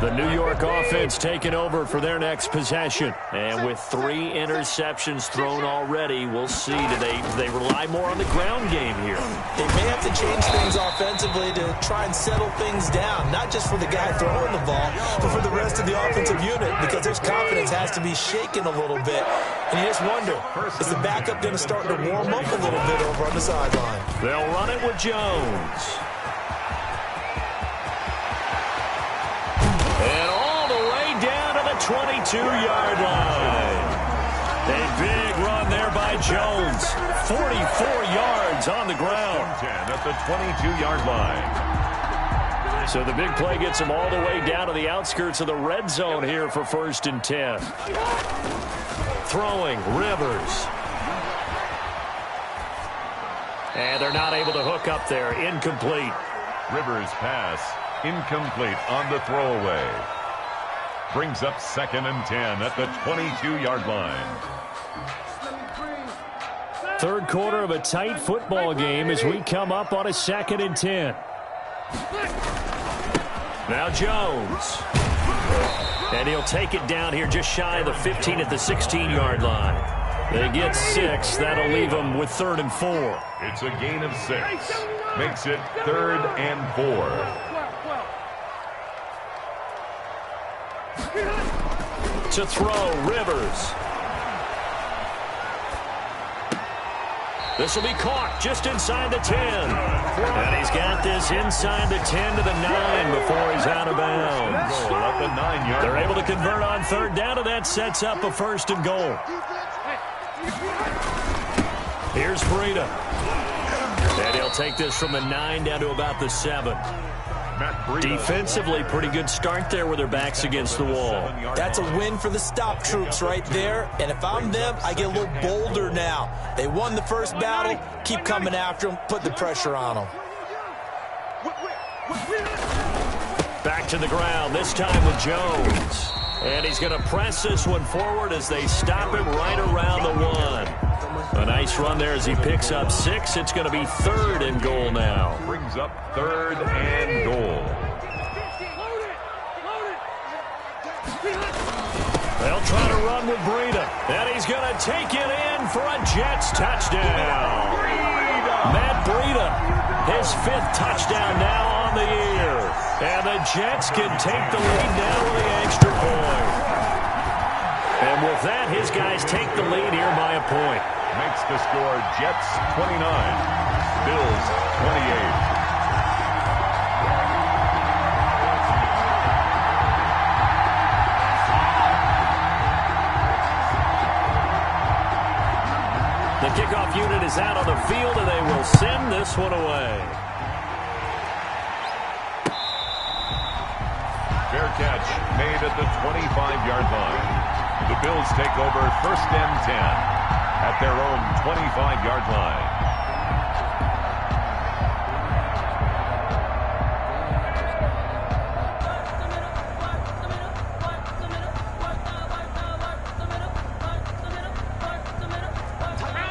[SPEAKER 1] The New York offense taking over for their next possession. And with 3 interceptions thrown already, we'll see. Do they rely more on the ground game here?
[SPEAKER 3] They may have to change things offensively to try and settle things down, not just for the guy throwing the ball, but for the rest of the offensive unit, because their confidence has to be shaken a little bit. And you just wonder, is the backup going to start to warm up a little bit over on the sideline?
[SPEAKER 1] They'll run it with Jones. And all the way down to the 22-yard line. A big run there by Jones. 44 yards on the ground.
[SPEAKER 2] 10 at the 22-yard line.
[SPEAKER 1] So the big play gets him all the way down to the outskirts of the red zone here for 1st and 10. Throwing, Rivers. And they're not able to hook up there. Incomplete.
[SPEAKER 2] Rivers pass. Incomplete on the throwaway. Brings up 2nd and 10 at the 22-yard line.
[SPEAKER 1] Third quarter of a tight football game as we come up on a 2nd and 10. Now Jones. And he'll take it down here just shy of the 15 at the 16-yard line. They get 6. That'll leave them with 3rd and 4.
[SPEAKER 2] It's a gain of 6. Makes it 3rd and 4.
[SPEAKER 1] To throw, Rivers. This will be caught just inside the 10. And he's got this inside the 10 to the 9 before he's out of bounds.
[SPEAKER 2] At the 9-yard.
[SPEAKER 1] They're able to convert on 3rd down, and that sets up a 1st and goal. Here's Breida. And he'll take this from the 9 down to about the 7. Defensively, pretty good start there with their backs against the wall.
[SPEAKER 3] That's a win for the stop troops right there. And if I'm them, I get a little bolder now. They won the first battle. Keep coming after them. Put the pressure on them.
[SPEAKER 1] Back to the ground, this time with Jones. And he's going to press this one forward as they stop him right around the 1. A nice run there as he picks up 6. It's going to be 3rd and goal now.
[SPEAKER 2] Brings up 3rd and goal.
[SPEAKER 1] They'll try to run with Breida. And he's going to take it in for a Jets touchdown. Matt Breida, his 5th touchdown now on the year. And the Jets can take the lead now with the extra point. And with that, his guys take the lead here by a point.
[SPEAKER 2] Makes the score Jets 29, Bills 28.
[SPEAKER 1] The kickoff unit is out on the field, and they will send this one away.
[SPEAKER 2] Fair catch made at the 25-yard line. The Bills take over 1st and 10 at their own 25-yard line.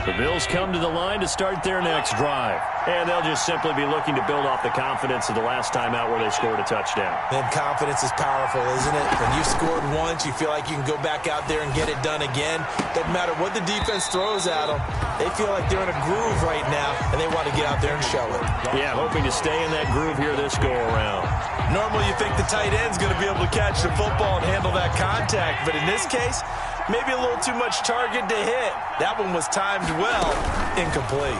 [SPEAKER 1] The Bills come to the line to start their next drive. And they'll just simply be looking to build off the confidence of the last time out where they scored a touchdown.
[SPEAKER 3] And confidence is powerful, isn't it? When you've scored once, you feel like you can go back out there and get it done again. Doesn't matter what the defense throws at them. They feel like they're in a groove right now, and they want to get out there and show it.
[SPEAKER 1] Yeah, hoping to stay in that groove here this go-around.
[SPEAKER 3] Normally, you think the tight end's going to be able to catch the football and handle that contact. But in this case, maybe a little too much target to hit. That one was timed well. Incomplete.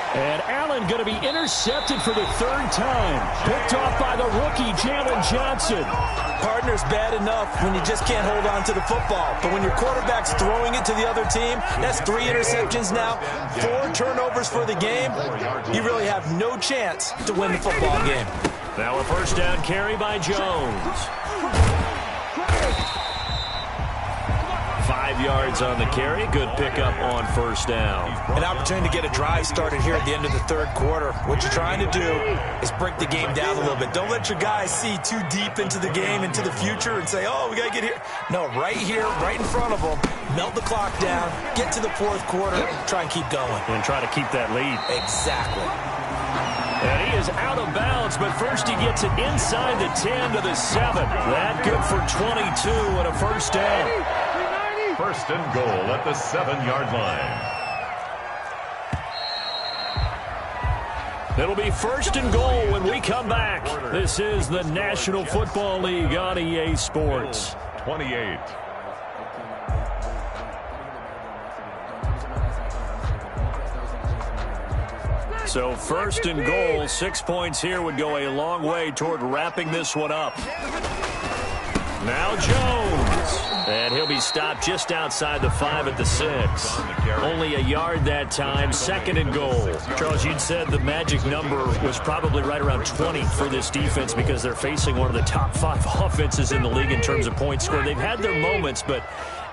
[SPEAKER 1] And Allen going to be intercepted for the 3rd time. Picked off by the rookie, Jalen Johnson.
[SPEAKER 3] Partner's bad enough when you just can't hold on to the football. But when your quarterback's throwing it to the other team, that's 3 interceptions now, 4 turnovers for the game. You really have no chance to win the football game.
[SPEAKER 1] Now a 1st down carry by Jones. 5 yards on the carry. Good pickup on 1st down.
[SPEAKER 3] An opportunity to get a drive started here at the end of the 3rd quarter. What you're trying to do is break the game down a little bit. Don't let your guys see too deep into the game, into the future, and say, oh, we got to get here. No, right here, right in front of them. Melt the clock down, get to the 4th quarter, try and keep going.
[SPEAKER 1] And try to keep that lead.
[SPEAKER 3] Exactly.
[SPEAKER 1] And he is out of bounds, but first he gets it inside the 10 to the 7. That good for 22 and a first down.
[SPEAKER 2] First and goal at the 7-yard line.
[SPEAKER 1] It'll be first and goal when we come back. This is the National Football League on EA Sports.
[SPEAKER 2] 28.
[SPEAKER 1] So first and goal, 6 points here would go a long way toward wrapping this one up. Now Jones. And he'll be stopped just outside the 5 at the 6. Only a yard that time, second and goal. Charles, you'd said the magic number was probably right around 20 for this defense because they're facing one of the top 5 offenses in the league in terms of points scored. They've had their moments, but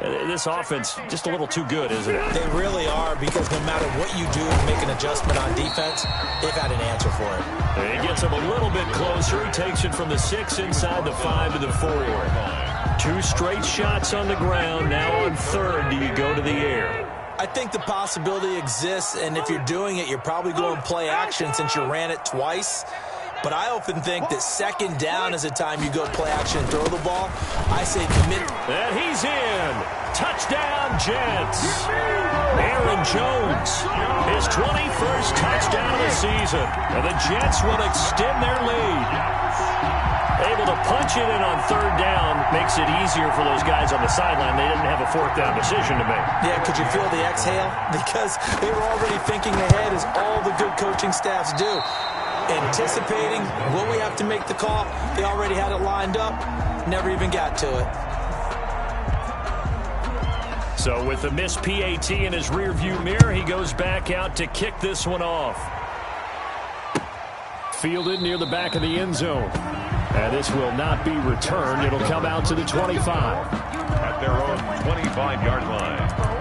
[SPEAKER 1] this offense just a little too good, isn't it?
[SPEAKER 3] They really are, because no matter what you do to make an adjustment on defense, they've had an answer for it.
[SPEAKER 1] And he gets him a little bit closer. He takes it from the 6 inside the 5 to the 4. 2 straight shots on the ground. Now on third, do you go to the air?
[SPEAKER 3] I think the possibility exists, and if you're doing it, you're probably going play action since you ran it twice. But I often think that second down is the time you go play action and throw the ball. I say commit.
[SPEAKER 1] And he's in. Touchdown, Jets. Aaron Jones, his 21st touchdown of the season. And the Jets will extend their lead. Able to punch it in on third down makes it easier for those guys on the sideline. They didn't have a fourth down decision to make.
[SPEAKER 3] Yeah, could you feel the exhale? Because they were already thinking ahead, as all the good coaching staffs do. Anticipating, will we have to make the call? They already had it lined up, never even got to it.
[SPEAKER 1] So with the missed PAT in his rearview mirror, he goes back out to kick this one off. Fielded near the back of the end zone. And this will not be returned. It'll come out to the 25.
[SPEAKER 2] At their own 25-yard line.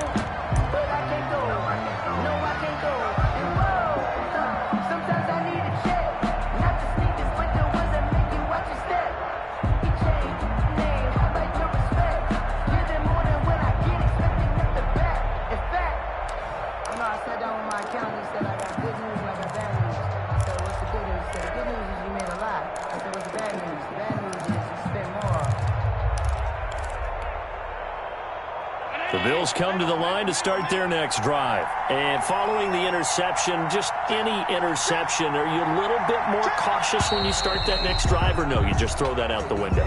[SPEAKER 1] The Bills come to the line to start their next drive. And following the interception, just any interception, are you a little bit more cautious when you start that next drive, or no, you just throw that out the window?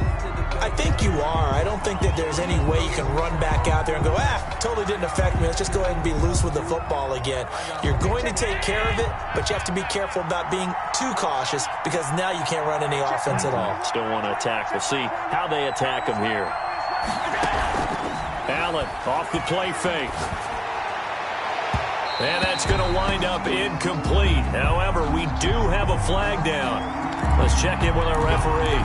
[SPEAKER 3] I think you are. I don't think that there's any way you can run back out there and go, totally didn't affect me. Let's just go ahead and be loose with the football again. You're going to take care of it, but you have to be careful about being too cautious, because now you can't run any offense at all.
[SPEAKER 1] Still want to attack. We'll see how they attack them here. Allen off the play fake. And that's going to wind up incomplete. However, we do have a flag down. Let's check in with our referee.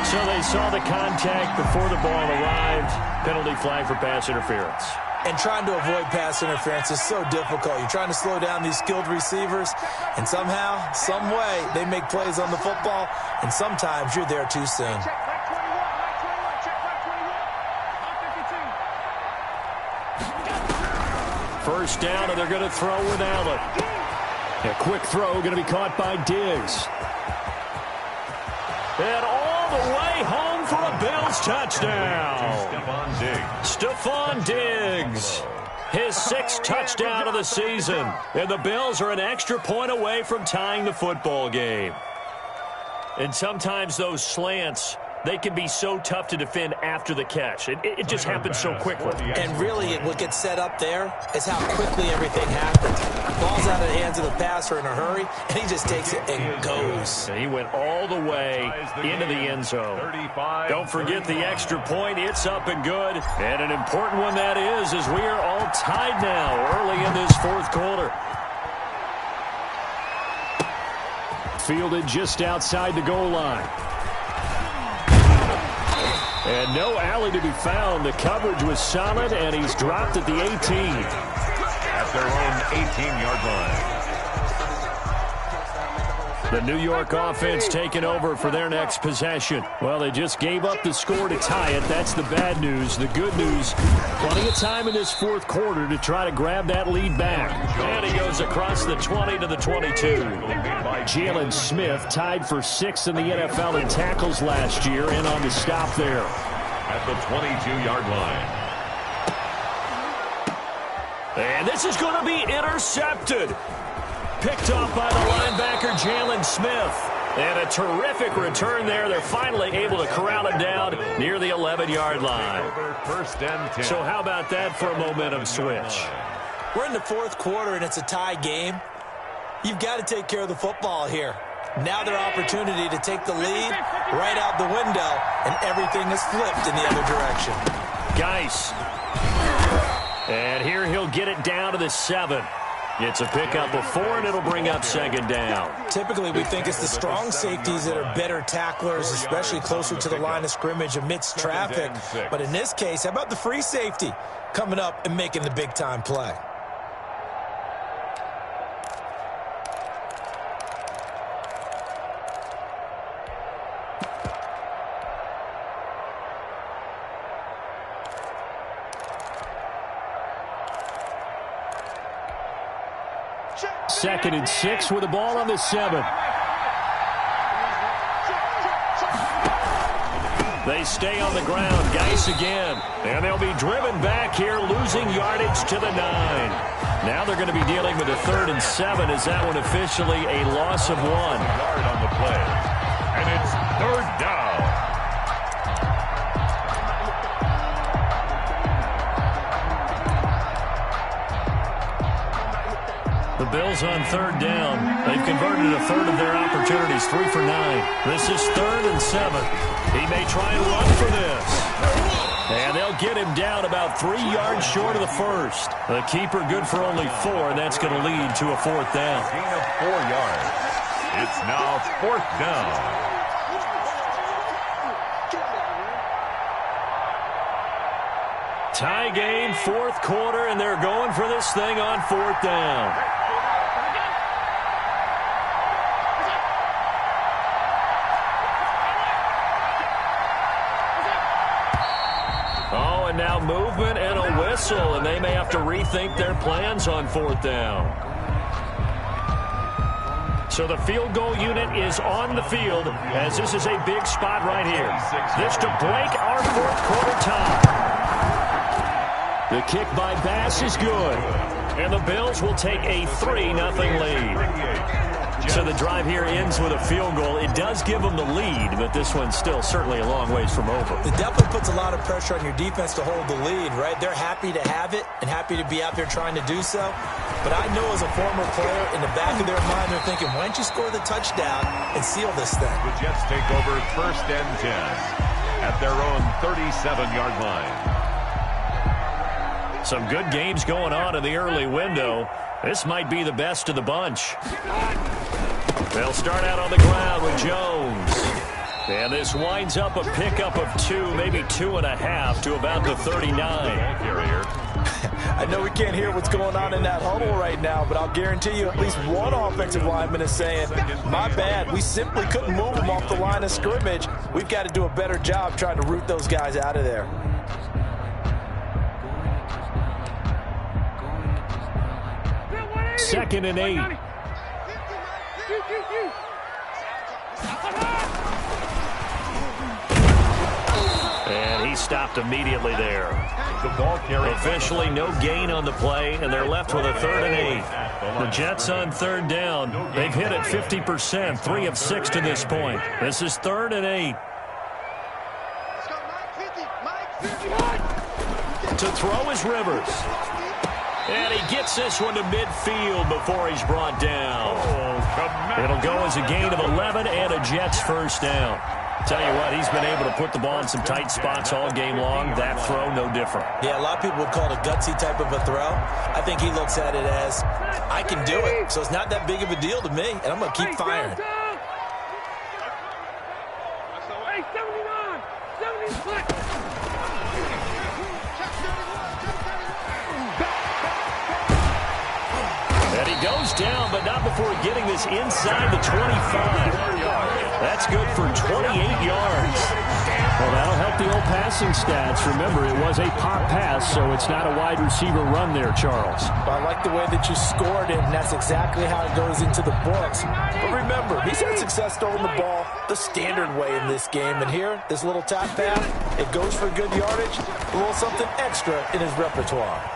[SPEAKER 1] So they saw the contact before the ball arrived. Penalty flag for pass interference.
[SPEAKER 3] And trying to avoid pass interference is so difficult. You're trying to slow down these skilled receivers, and somehow, some way, they make plays on the football, and sometimes you're there too soon.
[SPEAKER 1] First down, and they're going to throw with Allen. A quick throw going to be caught by Diggs. And all the way home for a Bills touchdown. Stephon Diggs. His 6th touchdown of the season. And the Bills are an extra point away from tying the football game. And sometimes those slants, they can be so tough to defend after the catch. It just happens so quickly.
[SPEAKER 3] And really, what gets set up there is how quickly everything happens. Ball's out of the hands of the passer in a hurry, and he just takes it and goes.
[SPEAKER 1] And he went all the way into the end zone. Don't forget the extra point. It's up and good. And an important one that is, as we are all tied now early in this fourth quarter. Fielded just outside the goal line. And no alley to be found. The coverage was solid, and he's dropped at the 18. At
[SPEAKER 2] their own 18-yard
[SPEAKER 1] The New York offense taking over for their next possession. Well, they just gave up the score to tie it. That's the bad news. The good news, plenty of time in this fourth quarter to try to grab that lead back. And he goes across the 20 to the 22. Jalen Smith tied for 6th in the NFL in tackles last year, and on the stop there.
[SPEAKER 2] At the 22-yard line.
[SPEAKER 1] And this is going to be intercepted. Picked off by the linebacker, Jalen Smith. And a terrific return there. They're finally able to corral him down near the 11-yard line.
[SPEAKER 2] First and 10.
[SPEAKER 1] So how about that for a momentum switch?
[SPEAKER 3] We're in the fourth quarter, and it's a tie game. You've got to take care of the football here. Now their opportunity to take the lead right out the window, and everything is flipped in the other direction.
[SPEAKER 1] Geis. And here he'll get it down to the 7. It's a pickup of 4, and it'll bring up second down.
[SPEAKER 3] Typically, we think it's the strong safeties that are better tacklers, especially closer to the line of scrimmage amidst traffic. But in this case, how about the free safety coming up and making the big-time play?
[SPEAKER 1] Second and 6 with the ball on the 7. They stay on the ground. Geis again. And they'll be driven back here, losing yardage to the 9. Now they're going to be dealing with a 3rd and 7. Is that one officially a loss of 1?
[SPEAKER 2] Yard on the play. And it's 3rd down.
[SPEAKER 1] The Bills on 3rd down. They've converted a 1/3 of their opportunities, 3 for 9. This is 3rd and 7. He may try and run for this. And they'll get him down about 3 yards short of the 1st. The keeper good for only 4, and that's going to lead to a 4th down.
[SPEAKER 2] Gain of 4 yards. It's now 4th down.
[SPEAKER 1] Tie game, 4th quarter, and they're going for this thing on 4th down. Oh, and now movement and a whistle, and they may have to rethink their plans on 4th down. So the field goal unit is on the field, as this is a big spot right here. This to break our 4th quarter tie. The kick by Bass is good. And the Bills will take a 3-0 lead. So the drive here ends with a field goal. It does give them the lead, but this one's still certainly a long ways from over.
[SPEAKER 3] It definitely puts a lot of pressure on your defense to hold the lead, right? They're happy to have it and happy to be out there trying to do so. But I know as a former player, in the back of their mind, they're thinking, why don't you score the touchdown and seal this thing?
[SPEAKER 2] The Jets take over 1st and 10 at their own 37-yard line.
[SPEAKER 1] Some good games going on in the early window. This might be the best of the bunch. They'll start out on the ground with Jones. And this winds up a pickup of 2, maybe 2.5 to about the 39.
[SPEAKER 3] I know we can't hear what's going on in that huddle right now, but I'll guarantee you at least one offensive lineman is saying, my bad, we simply couldn't move them off the line of scrimmage. We've got to do a better job trying to root those guys out of there.
[SPEAKER 1] Second and 8. And he stopped immediately there.
[SPEAKER 2] The ball carrier.
[SPEAKER 1] Officially no gain on the play, and they're left with a 3rd and 8. The Jets on 3rd down. They've hit it 50%, 3 of 6 to this point. This is 3rd and 8. To throw is Rivers. And he gets this one to midfield before he's brought down. It'll go as a gain of 11 and a Jets 1st down. Tell you what, he's been able to put the ball in some tight spots all game long. That throw, no different.
[SPEAKER 3] Yeah, a lot of people would call it a gutsy type of a throw. I think he looks at it as, I can do it, so it's not that big of a deal to me, and I'm going to keep firing.
[SPEAKER 1] goes down, but not before getting this inside the 25. That's good for 28 yards.
[SPEAKER 5] Well, that'll help the old passing stats. Remember, it was a pop pass, so it's not a wide receiver run there, Charles.
[SPEAKER 3] I like the way that you scored it, and that's exactly how it goes into the books. But remember, he's had success throwing the ball the standard way in this game. And here, this little tap pass, it goes for good yardage, a little something extra in his repertoire.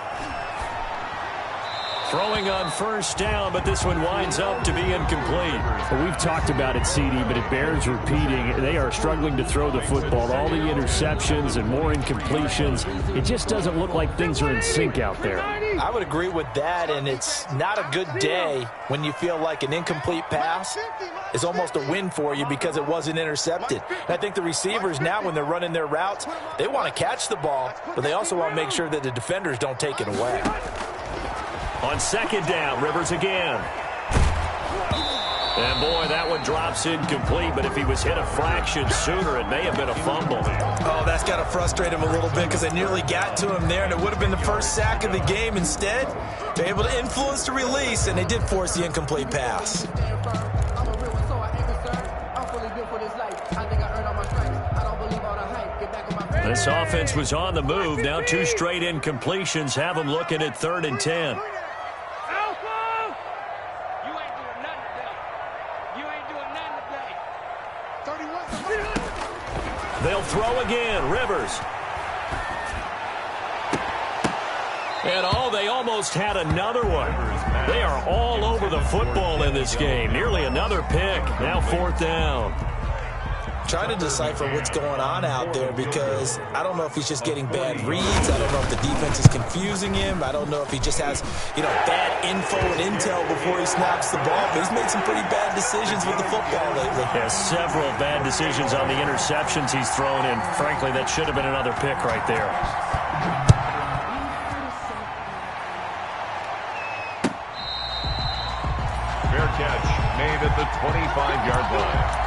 [SPEAKER 1] Throwing on first down, but this one winds up to be incomplete.
[SPEAKER 5] Well, we've talked about it, CD, but it bears repeating. They are struggling to throw the football. All the interceptions and more incompletions. It just doesn't look like things are in sync out there.
[SPEAKER 3] I would agree with that, and it's not a good day when you feel like an incomplete pass is almost a win for you because it wasn't intercepted. And I think the receivers now, when they're running their routes, they want to catch the ball, but they also want to make sure that the defenders don't take it away.
[SPEAKER 1] On second down, Rivers again. And boy, that one drops incomplete, but if he was hit a fraction sooner, it may have been a fumble.
[SPEAKER 3] Oh, that's got to frustrate him a little bit because they nearly got to him there, and it would have been the first sack of the game. Instead, they're able to influence the release, and they did force the incomplete pass.
[SPEAKER 1] This offense was on the move. Now 2 straight incompletions have them looking at 3rd and 10. They'll throw again. Rivers. And they almost had another one. They are all over the football in this game. Nearly another pick. Now 4th down.
[SPEAKER 3] Trying to decipher what's going on out there because I don't know if he's just getting bad reads. I don't know if the defense is confusing him. I don't know if he just has, bad info and intel before he snaps the ball. But he's made some pretty bad decisions with the football lately.
[SPEAKER 1] Yeah, several bad decisions on the interceptions he's thrown, and frankly, that should have been another pick right there.
[SPEAKER 2] Fair catch made at the 25-yard line.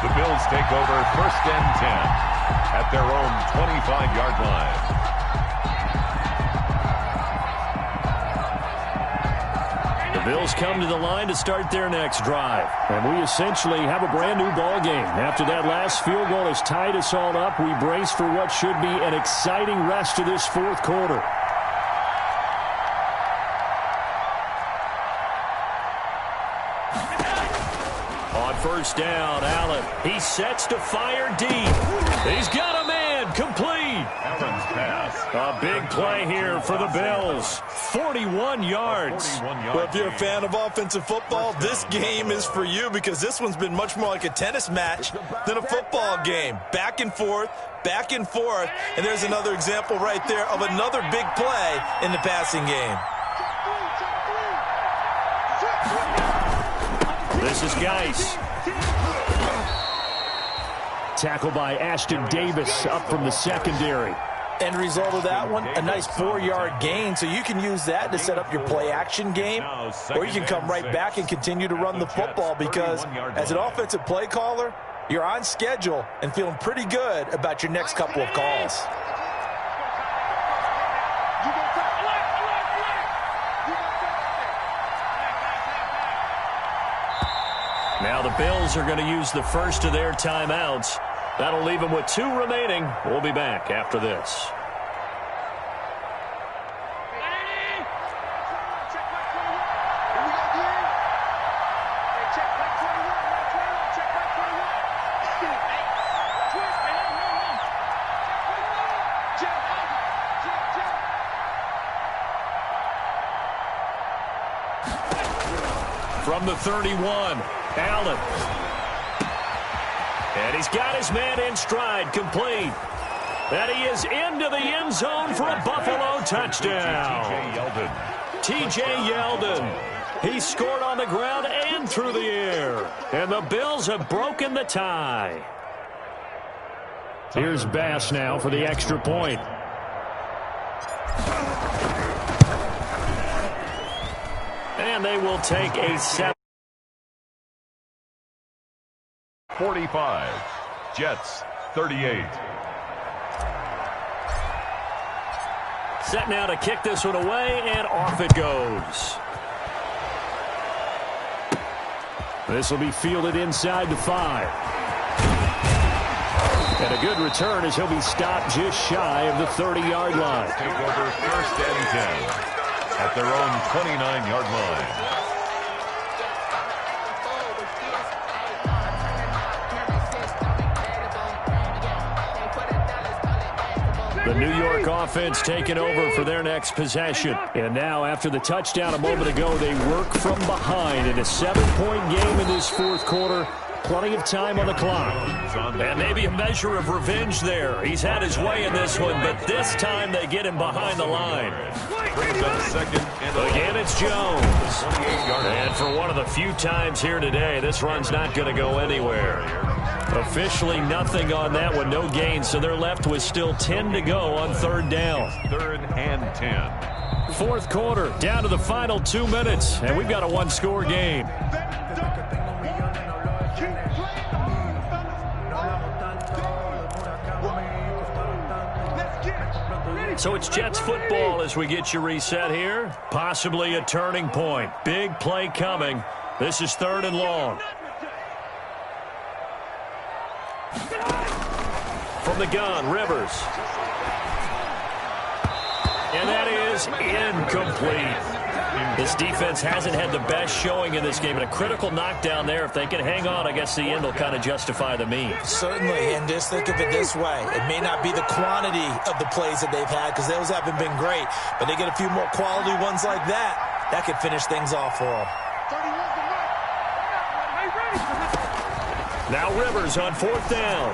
[SPEAKER 2] The Bills take over 1st and 10 at their own 25-yard line.
[SPEAKER 1] The Bills come to the line to start their next drive.
[SPEAKER 5] And we essentially have a brand new ball game. After that last field goal has tied us all up, we brace for what should be an exciting rest of this 4th quarter.
[SPEAKER 1] First down, Allen. He sets to fire deep. He's got a man. Complete.
[SPEAKER 2] Allen's pass.
[SPEAKER 1] A big play here for the Bills. 41 yards.
[SPEAKER 3] Well, if you're a fan of offensive football, this game is for you because this one's been much more like a tennis match than a football game. Back and forth, and there's another example right there of another big play in the passing game.
[SPEAKER 1] This is Geis.
[SPEAKER 5] Tackle by Ashton Davis up from the secondary.
[SPEAKER 3] End result of that one, a nice 4-yard gain, so you can use that to set up your play-action game, or you can come right back and continue to run the football because as an offensive play caller, you're on schedule and feeling pretty good about your next couple of calls.
[SPEAKER 1] Now the Bills are going to use the first of their timeouts. That'll leave them with 2 remaining. We'll be back after this. From the 31, Allen. And he's got his man in stride, complete. And he is into the end zone for a Buffalo touchdown. T.J. Yeldon. He scored on the ground and through the air. And the Bills have broken the tie.
[SPEAKER 5] Here's Bass now for the extra point.
[SPEAKER 1] And they will take a
[SPEAKER 2] 45. Jets 38.
[SPEAKER 1] Set now to kick this one away, and off it goes.
[SPEAKER 5] This will be fielded inside the 5. And a good return as he'll be stopped just shy of the 30-yard line.
[SPEAKER 2] Take over first and 10 at their own 29-yard line.
[SPEAKER 5] The New York offense taking over for their next possession. And now, after the touchdown a moment ago, they work from behind in a 7-point game in this fourth quarter. Plenty of time on the clock.
[SPEAKER 1] And maybe a measure of revenge there. He's had his way in this one, but this time they get him behind the line.
[SPEAKER 2] Brings up second and
[SPEAKER 1] Again, it's Jones. And for one of the few times here today, this run's not going to go anywhere. Officially nothing on that one, no gain, so they're left with still 10 to go on third down.
[SPEAKER 2] Third and 10.
[SPEAKER 1] Fourth quarter, down to the final 2 minutes, and we've got a one-score game. So it's Jets football as we get you reset here. Possibly a turning point. Big play coming. This is third and long. From the gun, Rivers. And that is incomplete. This defense hasn't had the best showing in this game. And a critical knockdown there. If they can hang on, I guess the end will kind of justify the means.
[SPEAKER 3] Certainly, and just think of it this way. It may not be the quantity of the plays that they've had because those haven't been great. But they get a few more quality ones like that. That could finish things off for them.
[SPEAKER 1] Now Rivers on fourth down.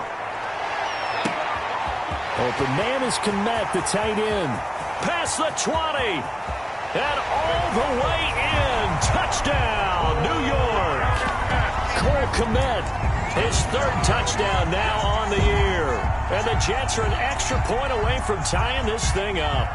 [SPEAKER 5] Open man is Kmet, the tight end.
[SPEAKER 1] Past the 20. And all the way in. Touchdown, New York. Cole Kmet, his third touchdown now on the year. And the Jets are an extra point away from tying this thing up.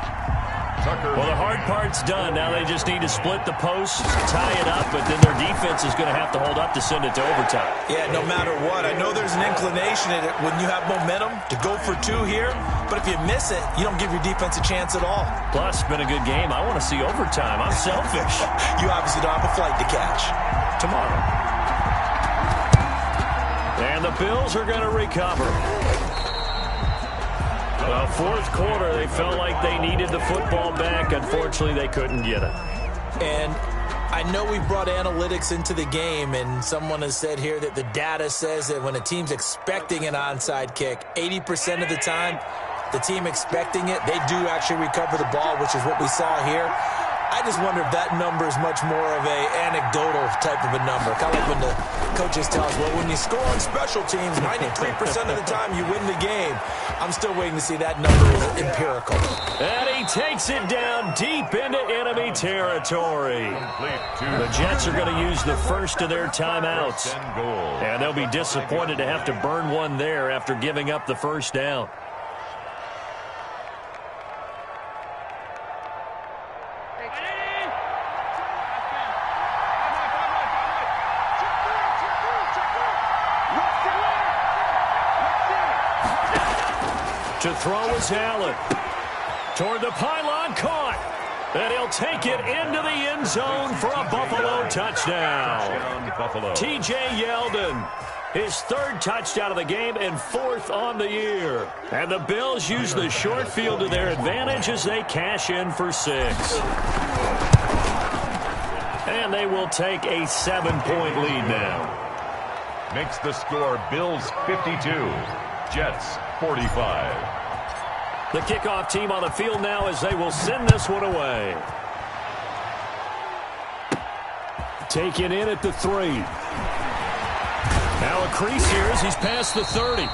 [SPEAKER 1] Well, the hard part's done. Now they just need to split the posts, tie it up, but then their defense is going to have to hold up to send it to overtime.
[SPEAKER 3] Yeah, no matter what. I know there's an inclination in it when you have momentum to go for two here, but if you miss it, you don't give your defense a chance at all.
[SPEAKER 1] Plus, it's been a good game. I want to see overtime. I'm selfish.
[SPEAKER 3] You obviously don't have a flight to catch.
[SPEAKER 1] Tomorrow. And the Bills are going to recover. Well, fourth quarter, they felt like they needed the football back. Unfortunately, they couldn't get it.
[SPEAKER 3] And I know we brought analytics into the game, and someone has said here that the data says that when a team's expecting an onside kick, 80% of the time, the team expecting it, they do actually recover the ball, which is what we saw here. I just wonder if that number is much more of a anecdotal type of a number. Kind of like when the coaches tell us, well, when you score on special teams, 93% of the time you win the game. I'm still waiting to see that number is empirical.
[SPEAKER 1] And he takes it down deep into enemy territory. The Jets are going to use the first of their timeouts. And they'll be disappointed to have to burn one there after giving up the first down. To throw is Allen. Toward the pylon, caught. And he'll take it into the end zone for a Buffalo touchdown. T.J. Yeldon, his third touchdown of the game and fourth on the year. And the Bills use the short field to their advantage as they cash in for 6. And they will take a 7-point lead now.
[SPEAKER 2] Makes the score Bills 52, Jets 45.
[SPEAKER 1] The kickoff team on the field now as they will send this one away.
[SPEAKER 5] Taken in at the 3.
[SPEAKER 1] Now a crease here as he's past the 30.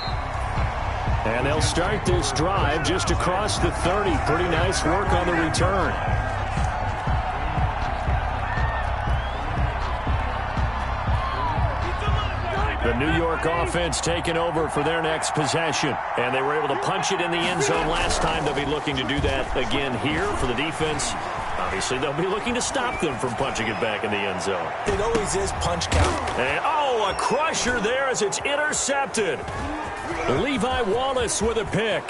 [SPEAKER 5] And they'll start this drive just across the 30. Pretty nice work on the return.
[SPEAKER 1] The New York offense taking over for their next possession. And they were able to punch it in the end zone last time. They'll be looking to do that again here for the defense. Obviously, they'll be looking to stop them from punching it back in the end zone.
[SPEAKER 3] It always is punch count.
[SPEAKER 1] And, oh, a crusher there as it's intercepted. Levi Wallace with a pick.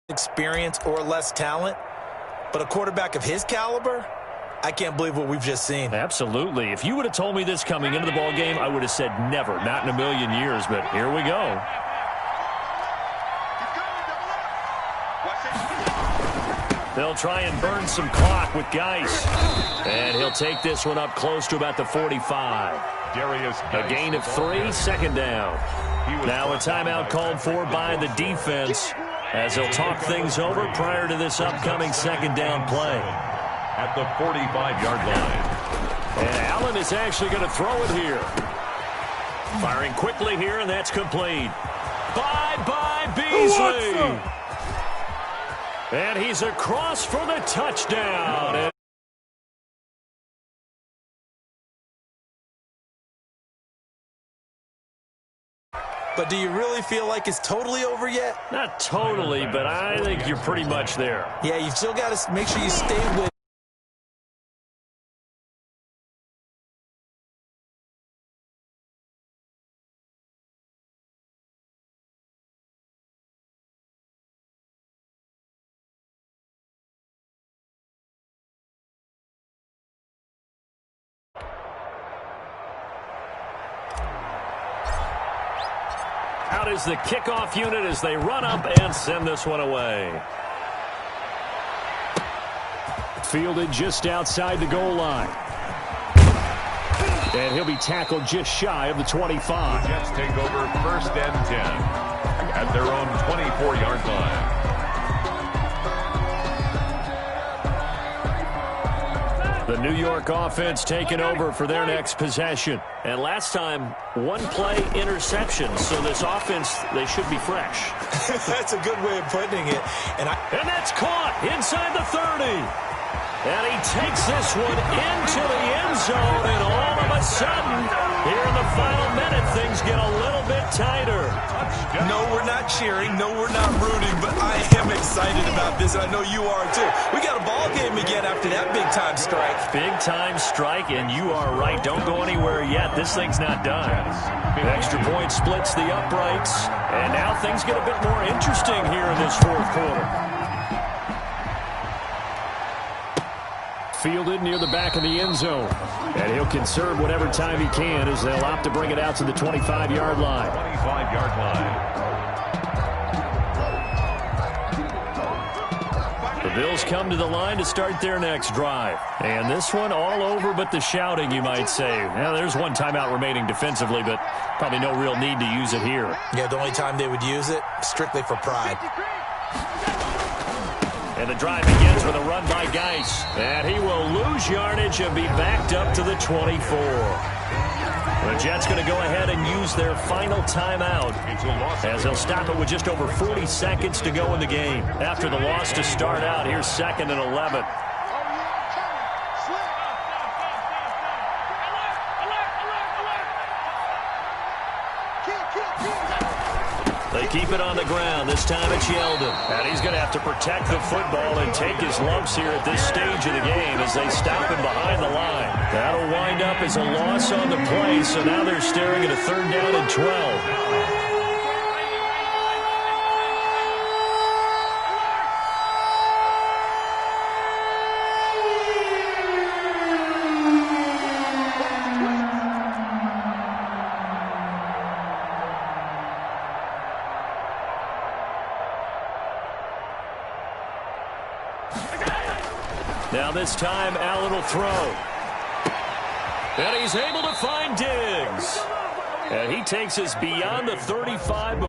[SPEAKER 3] experience or less talent, but a quarterback of his caliber, I can't believe what we've just seen.
[SPEAKER 5] Absolutely. If you would have told me this coming into the ball game, I would have said never, not in a million years, but here we go. They'll try and burn some clock with Geis. And he'll take this one up close to about the 45. A gain of 3, second down. Now a timeout called for by the defense as they'll talk things over prior to this upcoming second down play.
[SPEAKER 2] At the 45-yard line.
[SPEAKER 5] And Allen is actually going to throw it here. Firing quickly here, and that's complete. Bye-bye, Beasley. And he's across for the touchdown.
[SPEAKER 3] But do you really feel like it's totally over yet?
[SPEAKER 5] Not totally, but I think you're pretty much there.
[SPEAKER 3] Yeah, you've still got to make sure you stay with.
[SPEAKER 5] Out is the kickoff unit as they run up and send this one away. Fielded just outside the goal line. And he'll be tackled just shy of the 25.
[SPEAKER 2] The Jets take over first and 10 at their own 24-yard line.
[SPEAKER 5] The New York offense taking over for their next possession. And last time, one play interception. So this offense, they should be fresh.
[SPEAKER 3] That's a good way of putting it. And
[SPEAKER 5] that's caught inside the 30. And he takes this one into the end zone. And all of a sudden, here in the final minute, things get a little bit tighter.
[SPEAKER 3] No, we're not cheering. No, we're not rooting. But I am excited about this, and I know you are too. We got a ball game again after that big-time strike.
[SPEAKER 5] Big-time strike, and you are right. Don't go anywhere yet. This thing's not done. The extra point splits the uprights, and now things get a bit more interesting here in this fourth quarter. Fielded near the back of the end zone. And he'll conserve whatever time he can as they'll opt to bring it out to the 25-yard line.
[SPEAKER 2] 25-yard line.
[SPEAKER 5] The Bills come to the line to start their next drive. And this one all over but the shouting, you might say. Now, there's one timeout remaining defensively, but probably no real need to use it here.
[SPEAKER 3] Yeah, the only time they would use it, strictly for pride.
[SPEAKER 5] And the drive begins with a run by Geis. And he will lose yardage and be backed up to the 24. The Jets going to go ahead and use their final timeout as they'll stop it with just over 40 seconds to go in the game. After the loss to start out, here's 2nd and 11. They keep it on the ground. This time it's Yeldon. And he's going to have to protect the football and take his lumps here at this stage of the game as they stop him behind the line. That'll wind up as a loss on the play, so now they're staring at a 3rd down and 12. Now this time, Allen will throw. And he's able to find Diggs. And he takes us beyond the 35.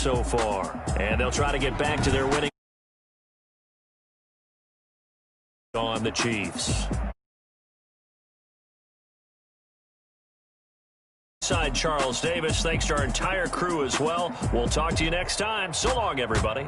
[SPEAKER 5] So far, and they'll try to get back to their winning
[SPEAKER 1] on the Chiefs. Side Charles Davis, thanks to our entire crew as well. We'll talk to you next time. So long, everybody.